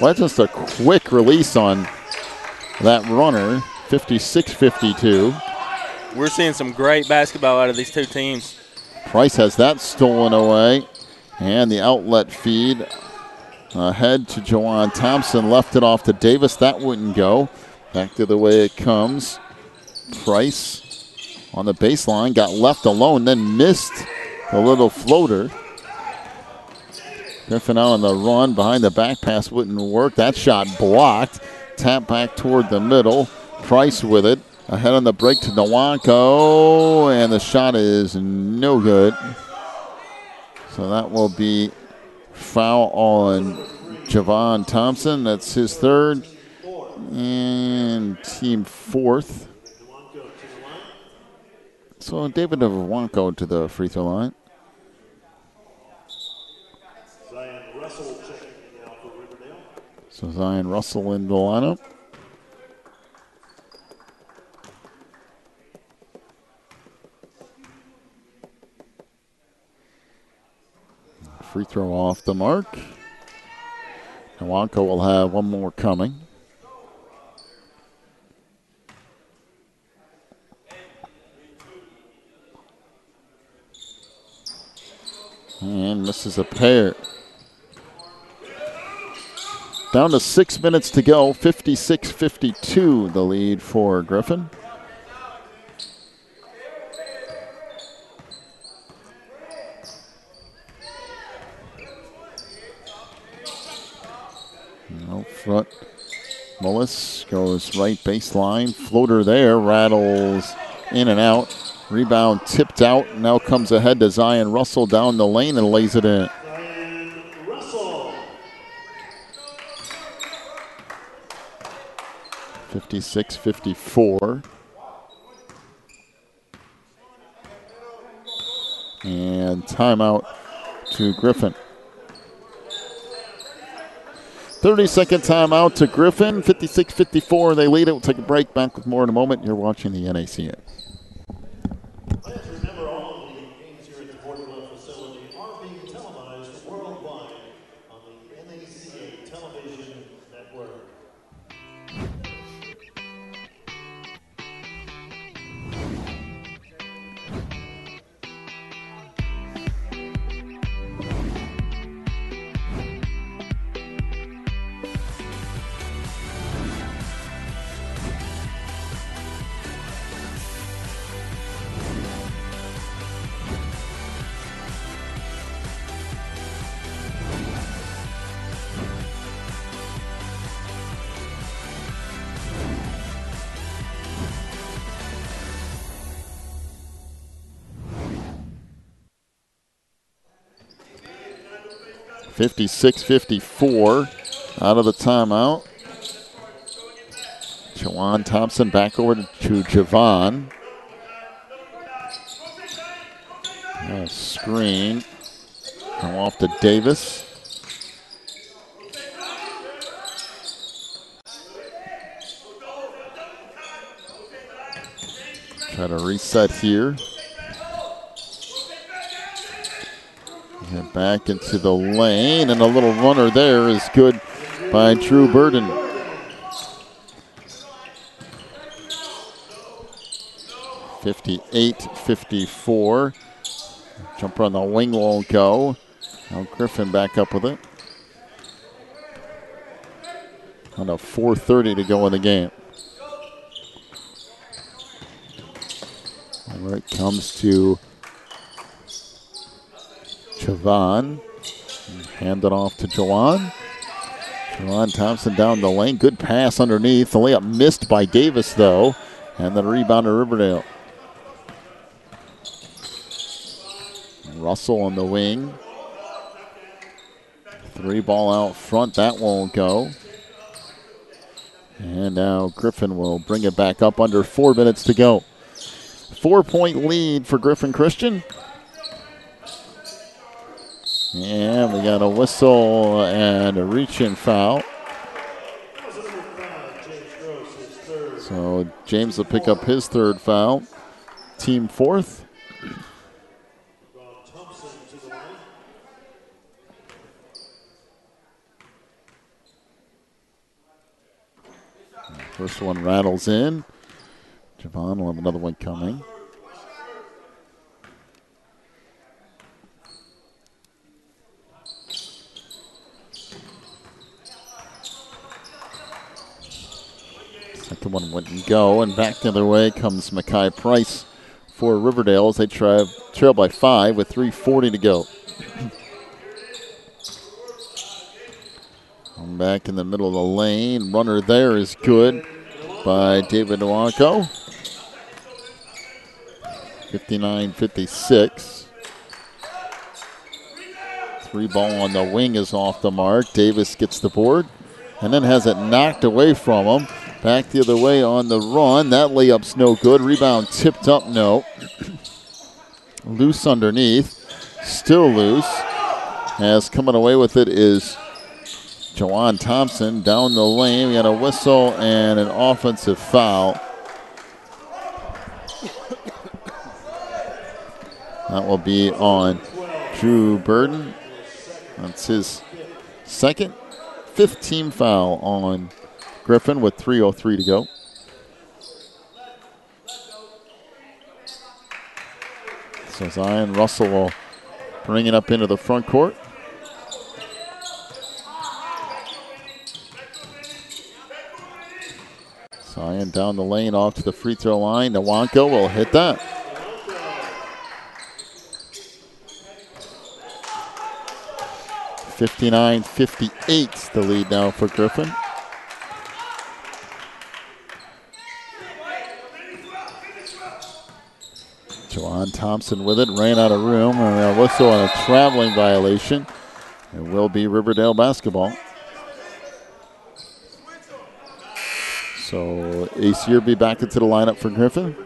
Well, that's just a quick release on that runner, 56-52. We're seeing some great basketball out of these two teams. Price has that stolen away. And the outlet feed ahead to Jawan Thompson. Left it off to Davis. That wouldn't go. Back to the way it comes. Price on the baseline. Got left alone, then missed a little floater. Griffin out on the run. Behind the back pass wouldn't work. That shot blocked. Tap back toward the middle. Price with it. Ahead on the break to Nwankwo. And the shot is no good. So that will be foul on Javon Thompson. That's his third. And team fourth. So David Nwankwo to the free throw line. So Zion Russell in the lineup. Free throw off the mark. Nwankwo will have one more coming. And misses a pair. Down to 6 minutes to go. 56-52 the lead for Griffin. Out front. Mullis goes right baseline. Floater there. Rattles in and out. Rebound tipped out. Now comes ahead to Zion Russell down the lane and lays it in. 56-54. And timeout to Griffin. 30-second timeout to Griffin. 56-54. They lead it. We'll take a break. Back with more in a moment. You're watching the NACA. Remember, all of the games here at the Portland facility are being televised worldwide on the NACA television network. .56-54 out of the timeout. Jawan Thompson back over to Javon. A screen. Come off to Davis. Try to reset here. Get back into the lane, and a little runner there is good by Drew Burden. .58-54. Jumper on the wing won't go. Now Griffin back up with it. On a 4:30 to go in the game. Where it comes to Javon. Hand it off to Jawan. Jawan Thompson down the lane. Good pass underneath. The layup missed by Davis, though. And the rebound to Riverdale. Russell on the wing. 3 ball out front. That won't go. And now Griffin will bring it back up under 4 minutes to go. 4-point lead for Griffin Christian. And we got a whistle and a reach-in foul. So James will pick up his third foul. Team fourth. First one rattles in. Javon will have another one coming. Second one wouldn't go, and back the other way comes Mackay Price for Riverdale as they trail by 5 with 3:40 to go. Back in the middle of the lane. Runner there is good by David Nwanko. 59-56. 3-ball on the wing is off the mark. Davis gets the board and then has it knocked away from him. Back the other way on the run. That layup's no good. Rebound tipped up, no. Loose underneath. Still loose. As coming away with it is Jawan Thompson down the lane. We got a whistle and an offensive foul. That will be on Drew Burden. That's his fifth team foul on Griffin with 3:03 to go. So Zion Russell will bring it up into the front court. Zion down the lane off to the free throw line. Nwanko will hit that. (59-58) the lead now for Griffin. Jawan Thompson with it, ran out of room, and a whistle and a traveling violation. It will be Riverdale basketball. So Ace Yearby back into the lineup for Griffin.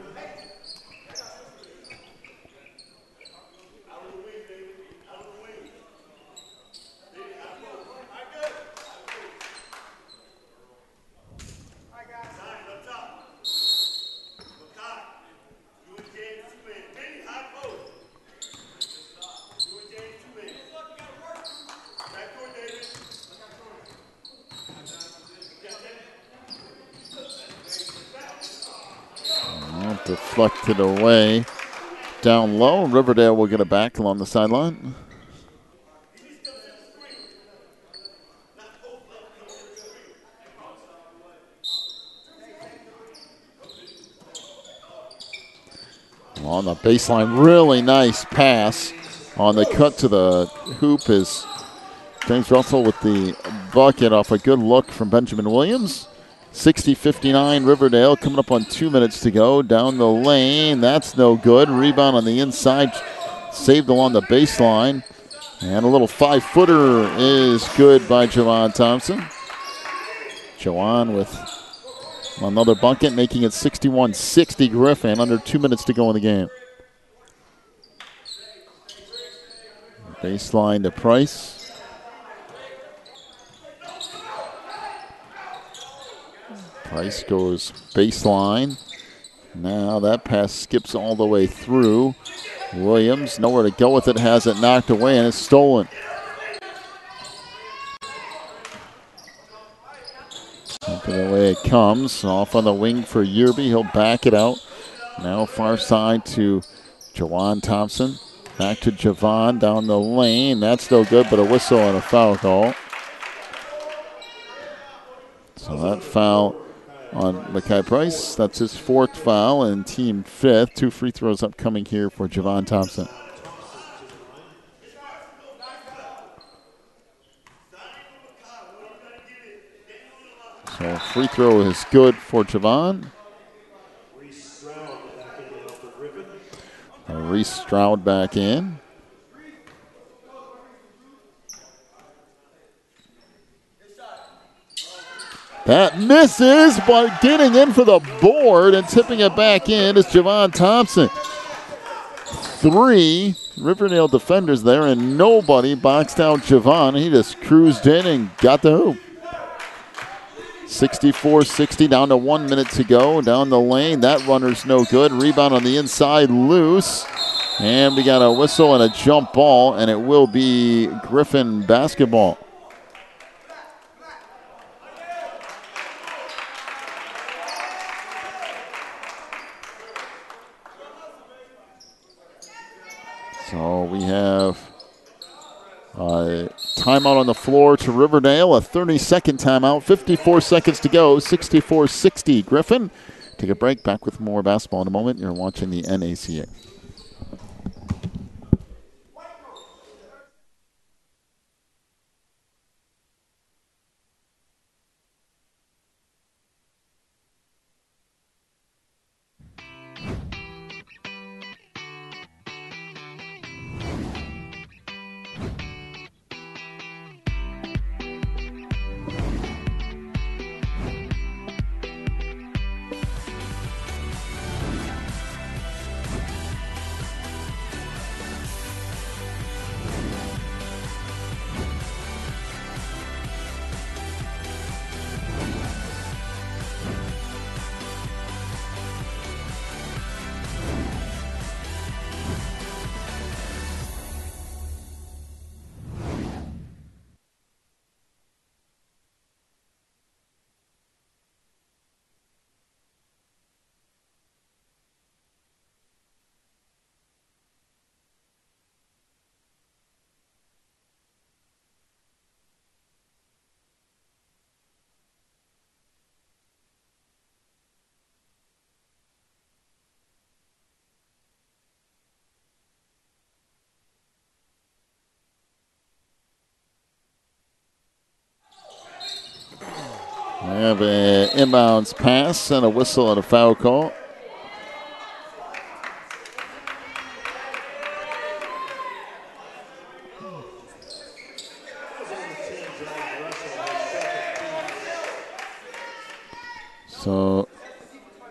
Deflected away down low. Riverdale will get it back along the sideline. On the baseline, really nice pass on the cut to the hoop is James Russell with the bucket off a good look from Benjamin Williams. 60-59 Riverdale, coming up on 2 minutes to go. Down the lane, that's no good. Rebound on the inside, saved along the baseline. And a little 5-footer is good by Jawan Thompson. Jawan with another bucket, making it 61-60 Griffin, under 2 minutes to go in the game. Baseline to Price. Price goes baseline. Now that pass skips all the way through. Williams, nowhere to go with it, has it knocked away and it's stolen. Up and away it comes. Off on the wing for Yearby. He'll back it out. Now far side to Jawan Thompson. Back to Javon down the lane. That's no good, but a whistle and a foul call. So that foul on Mackay Price. That's his fourth foul and team fifth. 2 free throws upcoming here for Javon Thompson. So free throw is good for Javon. Reese Stroud back in. That misses, but getting in for the board and tipping it back in is Javon Thompson. 3 Riverdale defenders there, and nobody boxed out Javon. He just cruised in and got the hoop. 64-60, down to 1 minute to go. Down the lane, that runner's no good. Rebound on the inside, loose. And we got a whistle and a jump ball, and it will be Griffin basketball. So we have a timeout on the floor to Riverdale, a 30-second timeout, 54 seconds to go, 64-60 Griffin. Take a break, back with more basketball in a moment. You're watching the NACA. We have an inbounds pass and a whistle and a foul call. So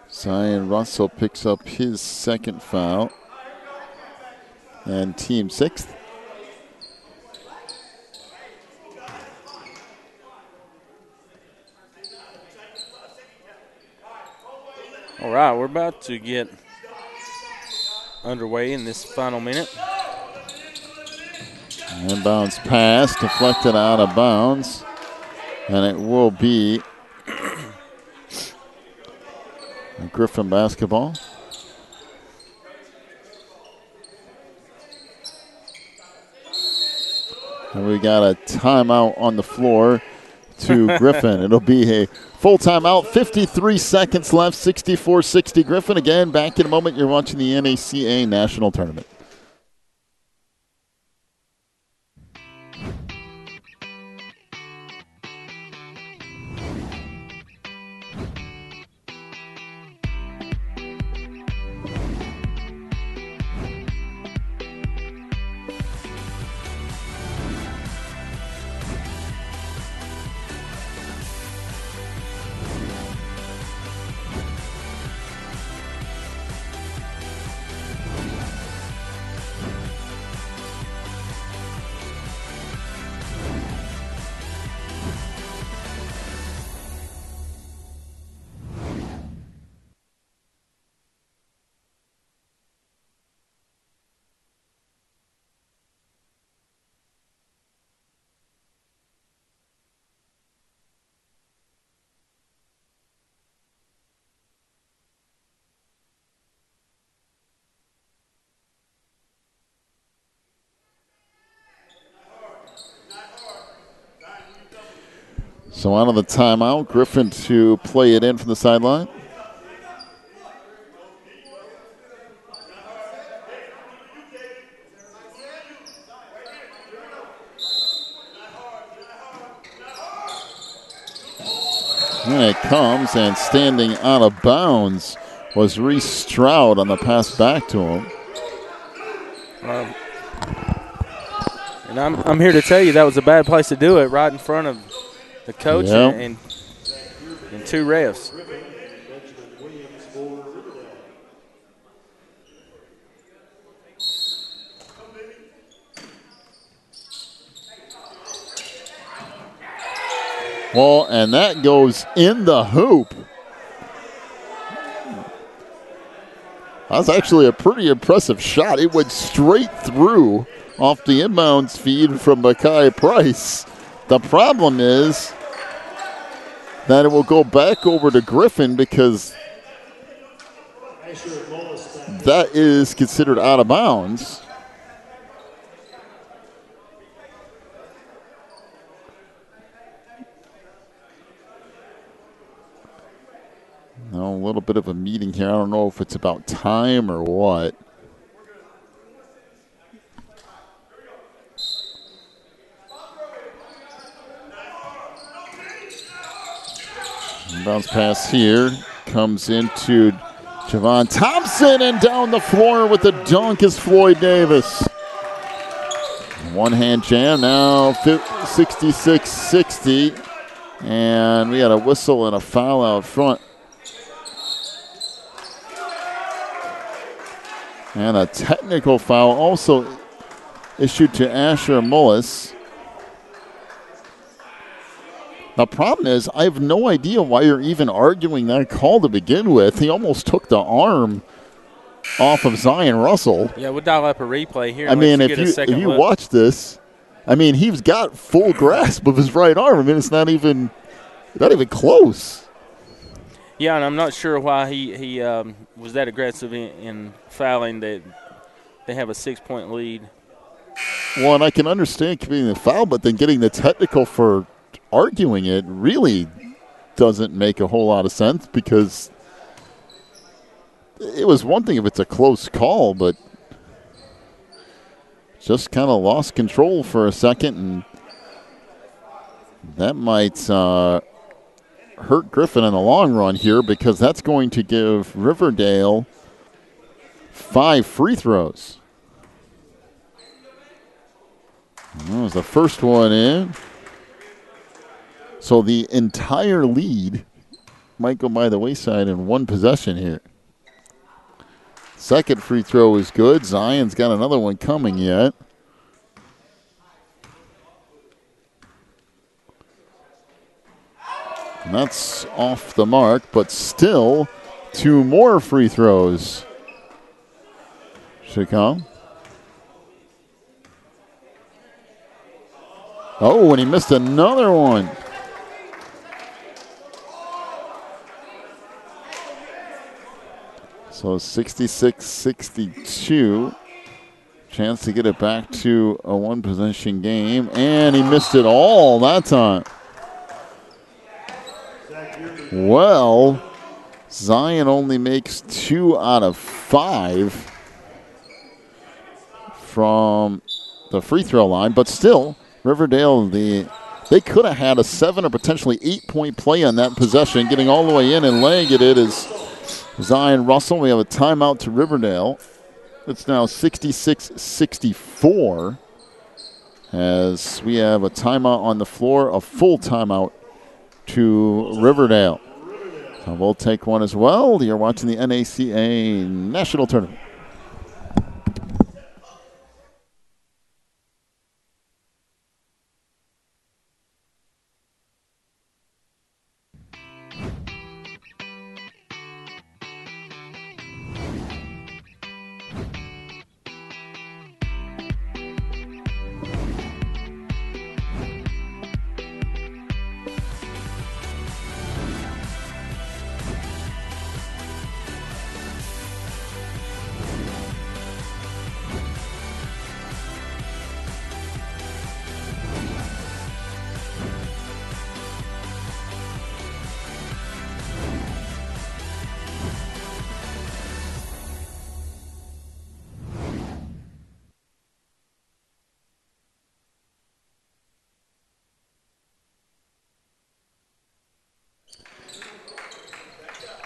Zion Russell picks up his second foul and team sixth. All right, we're about to get underway in this final minute. Inbounds pass, deflected out of bounds, and it will be Griffin basketball. And we got a timeout on the floor to Griffin. It'll be a full timeout, 53 seconds left, 64-60 Griffin. Again, back in a moment. You're watching the NACA National Tournament. So out of the timeout, Griffin to play it in from the sideline. And it comes, and standing out of bounds was Reese Stroud on the pass back to him. And I'm here to tell you that was a bad place to do it, right in front of the coach and two refs. Well, and that goes in the hoop. That was actually a pretty impressive shot. It went straight through off the inbounds feed from Makai Price. The problem is that it will go back over to Griffin because that is considered out of bounds. A little bit of a meeting here. I don't know if it's about time or what. Bounce pass here. Comes into Javon Thompson, and down the floor with the dunk is Floyd Davis. One-hand jam, now 66-60. And we had a whistle and a foul out front. And a technical foul also issued to Asher Mullis. The problem is, I have no idea why you're even arguing that call to begin with. He almost took the arm off of Zion Russell. Yeah, we'll dial up a replay here. I mean, if you watch this, I mean, he's got full grasp of his right arm. I mean, it's not even close. Yeah, and I'm not sure why he was that aggressive in fouling. That they have a 6-point lead. Well, and I can understand committing the foul, but then getting the technical for arguing it really doesn't make a whole lot of sense, because it was one thing if it's a close call, but just kind of lost control for a second, and that might hurt Griffin in the long run here, because that's going to give Riverdale 5 free throws. That was the first one in. So the entire lead might go by the wayside in one possession here. Second free throw is good. Zion's got another one coming yet. And that's off the mark, but still 2 more free throws should come. Oh, and he missed another one. So 66-62. Chance to get it back to a one-possession game. And he missed it all that time. Well, Zion only makes 2 out of 5 from the free throw line. But still, Riverdale, they could have had a 7 or potentially 8-point play on that possession. Getting all the way in and laying it is Zion Russell. We have a timeout to Riverdale. It's now 66-64 as we have a timeout on the floor, a full timeout to Riverdale. So we'll take one as well. You're watching the NACA National Tournament.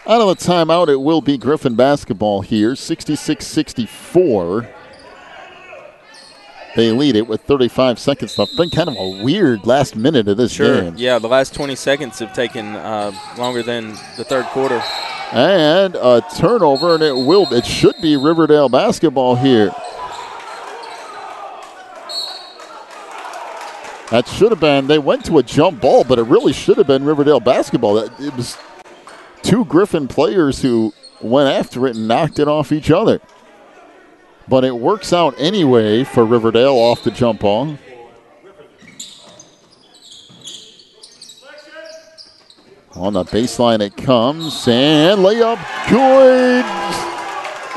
Out of the timeout, it will be Griffin basketball here, 66-64. They lead it with 35 seconds left. Been kind of a weird last minute of this game. Yeah, the last 20 seconds have taken longer than the third quarter. And a turnover, and it should be Riverdale basketball here. That should have been, they went to a jump ball, but it really should have been Riverdale basketball. It was 2 Griffin players who went after it and knocked it off each other. But it works out anyway for Riverdale off the jump ball. On the baseline it comes, and layup good.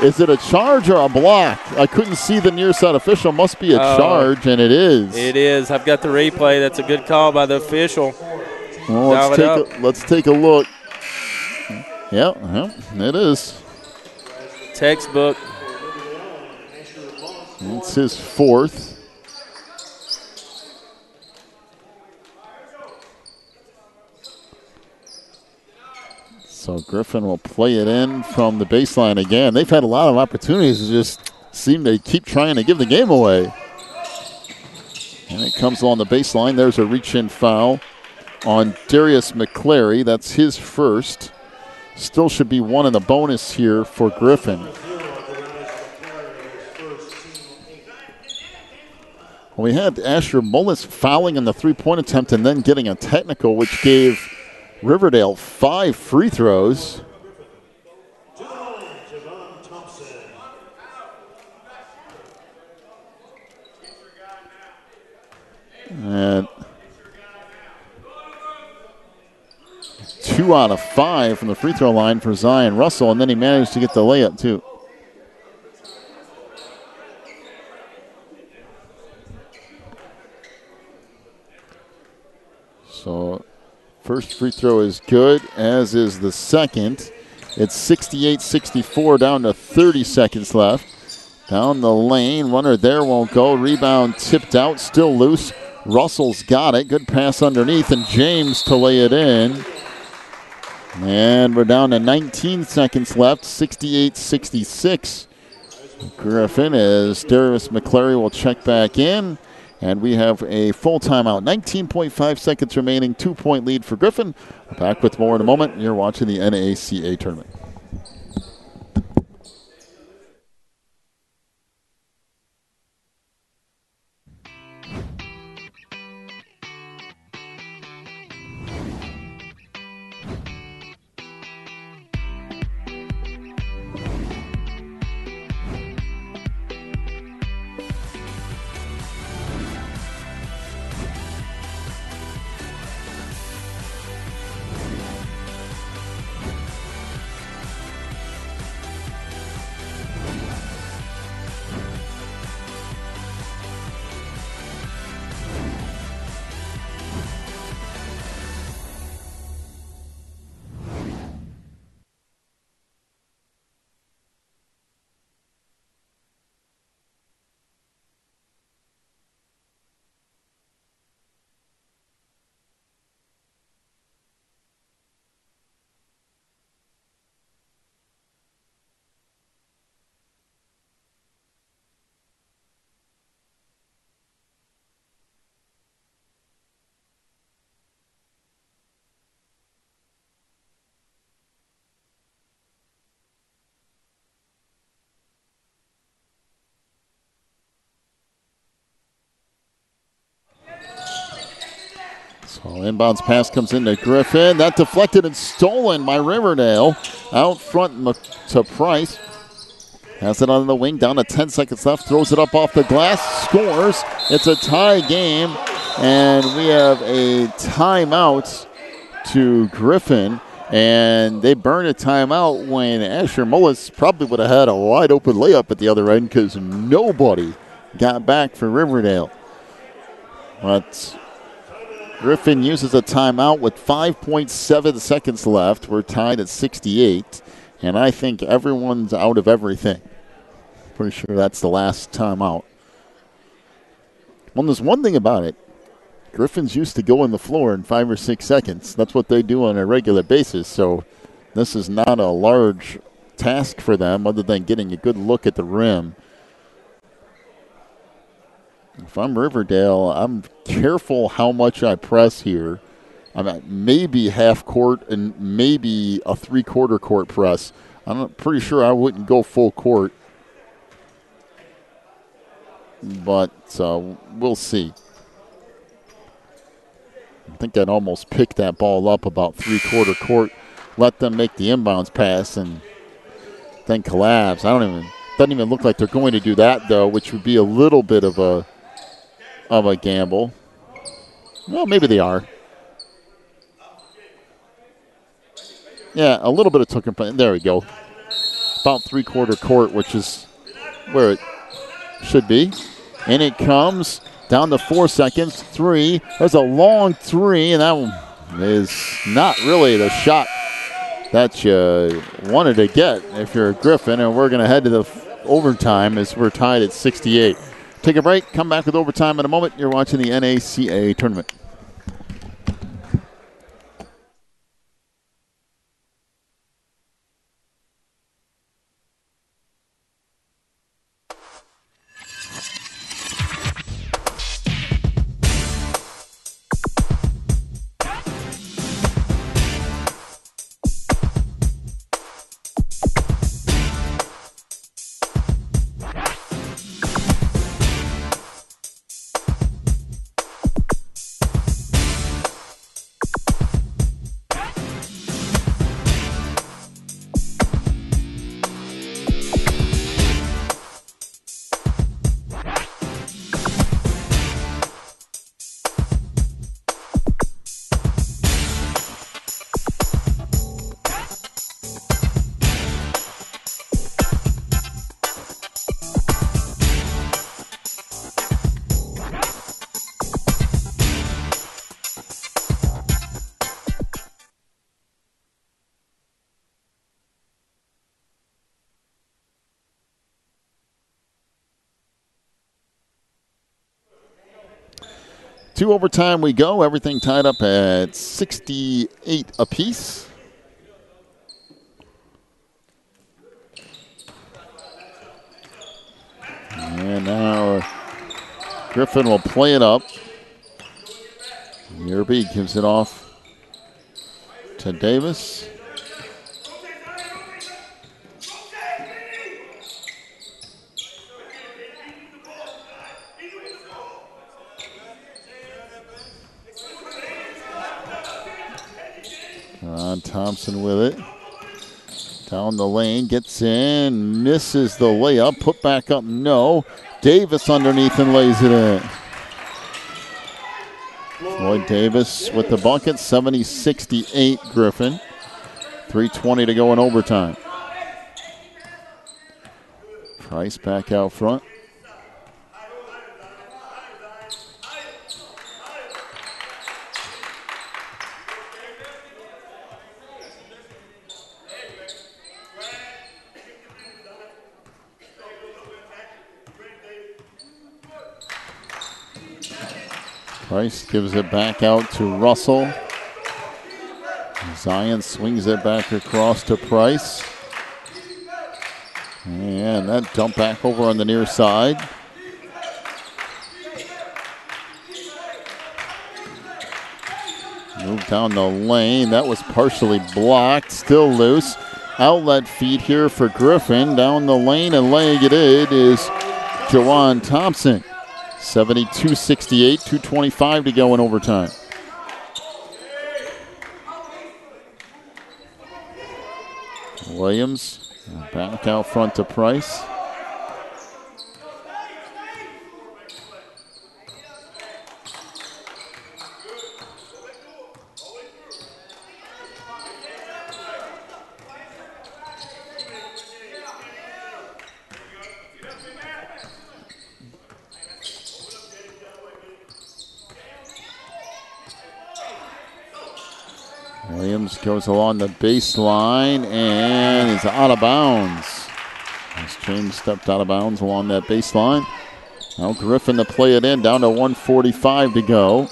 Is it a charge or a block? I couldn't see the near side official. Must be a charge, and it is. It is. I've got the replay. That's a good call by the official. Well, let's take a look. Yeah, it is. Textbook. It's his fourth. So Griffin will play it in from the baseline again. They've had a lot of opportunities to just seem to keep trying to give the game away. And it comes along the baseline. There's a reach-in foul on Darius McClary. That's his first. Still should be one in the bonus here for Griffin. Well, we had Asher Mullis fouling in the three-point attempt and then getting a technical, which gave Riverdale 5 free throws. And 2 out of 5 from the free throw line for Zion Russell, and then he managed to get the layup too. So first free throw is good, as is the second. It's 68-64, down to 30 seconds left. Down the lane, runner there won't go. Rebound tipped out, still loose. Russell's got it. Good pass underneath, and James to lay it in. And we're down to 19 seconds left, 68-66. Griffin, as Darius McClary will check back in. And we have a full timeout. 19.5 seconds remaining, 2-point lead for Griffin. Back with more in a moment. You're watching the NACA tournament. So inbounds pass comes into Griffin. That deflected and stolen by Riverdale. Out front to Price. Has it on the wing, down to 10 seconds left. Throws it up off the glass, scores. It's a tie game, and we have a timeout to Griffin. And they burn a timeout when Asher Mullis probably would have had a wide open layup at the other end because nobody got back for Riverdale. But Griffin uses a timeout with 5.7 seconds left. We're tied at 68, and I think everyone's out of everything. Pretty sure that's the last timeout. Well, there's one thing about it. Griffin's used to going the floor in 5 or 6 seconds. That's what they do on a regular basis, so this is not a large task for them other than getting a good look at the rim. If I'm Riverdale, I'm careful how much I press here. I'm at maybe half court and maybe a 3/4 court press. I'm pretty sure I wouldn't go full court. But we'll see. I think I'd almost pick that ball up about 3/4 court, let them make the inbounds pass, and then collapse. Doesn't even look like they're going to do that, though, which would be a little bit of a gamble. Well, maybe they are. Yeah, a little bit of took and play. There we go. About 3/4 court, which is where it should be. And it comes down to 4 seconds. 3. There's a long 3, and that one is not really the shot that you wanted to get if you're a Griffin. And we're going to head to the overtime as we're tied at 68. Take a break. Come back with overtime in a moment. You're watching the NACA tournament. To overtime we go. Everything tied up at 68 apiece. And now Griffin will play it up. Yerby gives it off to Davis. Thompson with it. Down the lane, gets in, misses the layup, put back up, no. Davis underneath and lays it in. Floyd Davis with the bucket, 70-68 Griffin. 3:20 to go in overtime. Price back out front. Price gives it back out to Russell. Zion swings it back across to Price. And that dump back over on the near side. Move down the lane. That was partially blocked. Still loose. Outlet feed here for Griffin. Down the lane and laying it in is Jawan Thompson. 72-68, 2:25 to go in overtime. Williams back out front to Price. Williams goes along the baseline and is out of bounds. As James stepped out of bounds along that baseline. Now Griffin to play it in, down to 1:45 to go.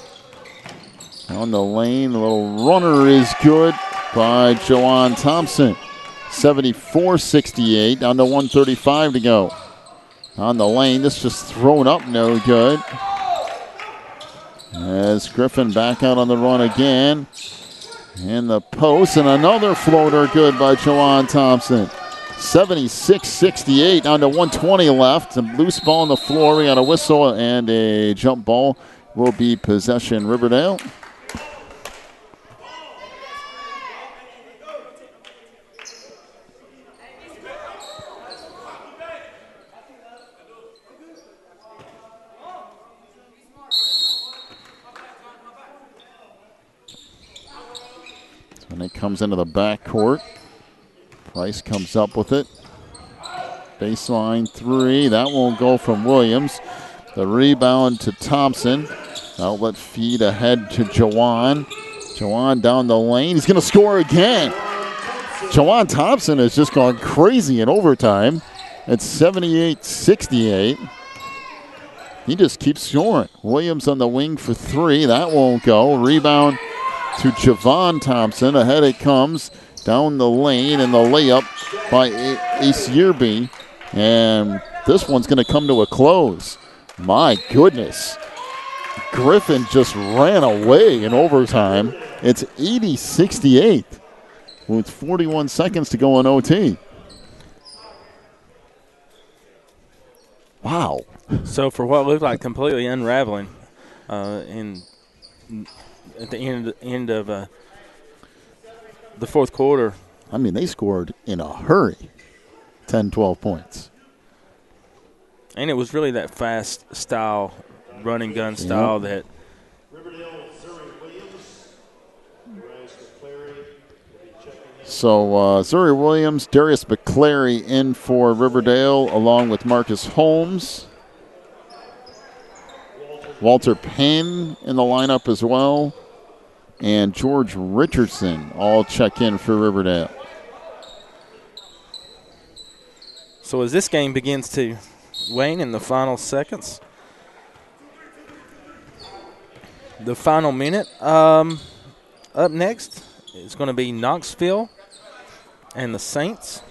On the lane, a little runner is good by Jawan Thompson. 74-68, down to 1:35 to go. On the lane, this just thrown up, no good. As Griffin back out on the run again. In the post, and another floater good by Jawan Thompson. 76-68, down to 1:20 left. A loose ball on the floor. We got a whistle and a jump ball. Will be possession Riverdale. And it comes into the backcourt. Price comes up with it. Baseline three. That won't go from Williams. The rebound to Thompson. Outlet feed ahead to Jawan. Jawan down the lane. He's going to score again. Jawan Thompson has just gone crazy in overtime. It's 78-68. He just keeps scoring. Williams on the wing for three. That won't go. Rebound to Javon Thompson. Ahead it comes down the lane, and the layup by Ace Yearby. And this one's going to come to a close. My goodness. Griffin just ran away in overtime. It's 80-68 with 41 seconds to go in OT. Wow. So for what looked like completely unraveling at the end of the fourth quarter. I mean, they scored in a hurry, 10, 12 points. And it was really that fast style, running gun style that. So Zuri Williams, Darius McClary in for Riverdale along with Marcus Holmes. Walter Penn in the lineup as well. And George Richardson all check in for Riverdale. So as this game begins to wane in the final seconds, the final minute, up next is going to be Knoxville and the Saints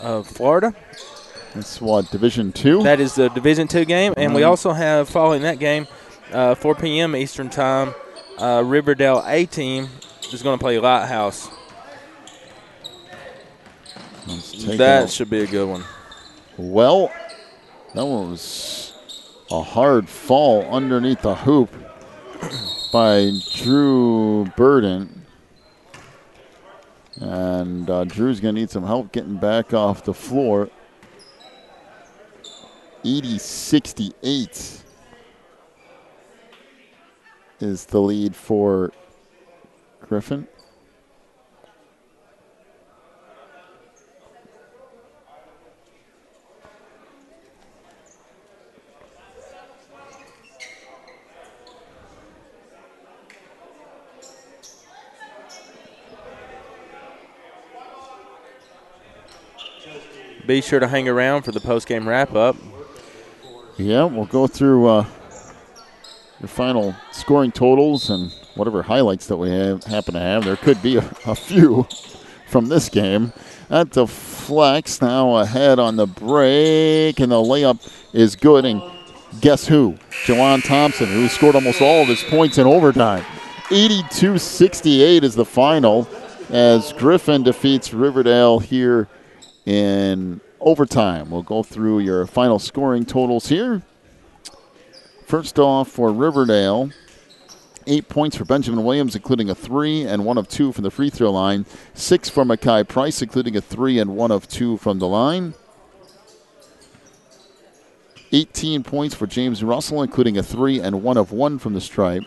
of Florida. That's what, Division II? That is the Division II game. And we also have, following that game, 4 p.m. Eastern Time, Riverdale A team is going to play Lighthouse. That should be a good one. Well, that was a hard fall underneath the hoop by Drew Burden. And Drew's going to need some help getting back off the floor. 80-68 is the lead for Griffin. Be sure to hang around for the post-game wrap-up. Yeah, we'll go through the final scoring totals and whatever highlights that we happen to have. There could be a few from this game. That deflects, now ahead on the break, and the layup is good. And guess who? Jawan Thompson, who scored almost all of his points in overtime. 82-68 is the final as Griffin defeats Riverdale here in overtime. We'll go through your final scoring totals here. First off, for Riverdale, 8 points for Benjamin Williams, including a 3 and 1 of 2 from the free throw line. 6 for Makai Price, including a 3 and 1 of 2 from the line. 18 points for James Russell, including a 3 and 1 of 1 from the stripe.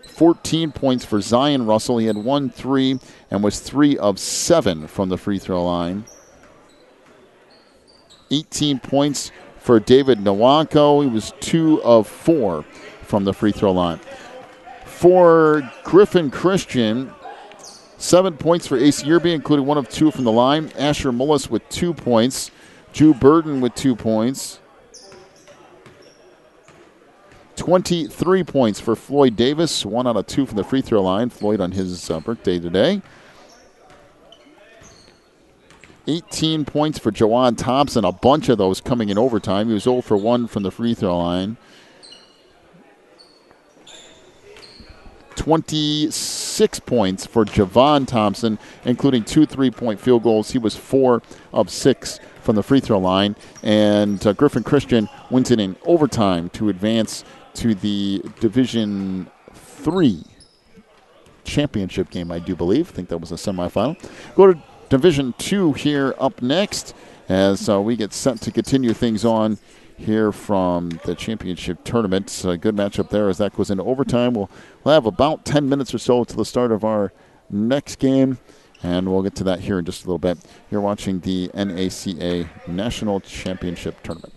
14 points for Zion Russell. He had 1 3 and was 3 of 7 from the free throw line. 18 points for David Nwankwo. He was 2 of 4 from the free throw line. For Griffin Christian, 7 points for Ace Yearby, including 1 of 2 from the line. Asher Mullis with 2 points. Drew Burden with 2 points. 23 points for Floyd Davis, 1 out of 2 from the free throw line. Floyd on his birthday today. 18 points for Jawan Thompson, a bunch of those coming in overtime. He was 0 for 1 from the free throw line. 26 points for Javon Thompson, including 2 3-point field goals. He was 4 of 6 from the free throw line. And Griffin Christian wins it in overtime to advance to the Division III championship game, I do believe. I think that was a semifinal. Go to Division II here up next as we get set to continue things on here from the championship tournament. A good matchup there as that goes into overtime. We'll have about 10 minutes or so to the start of our next game, and we'll get to that here in just a little bit. You're watching the NACA National Championship Tournament.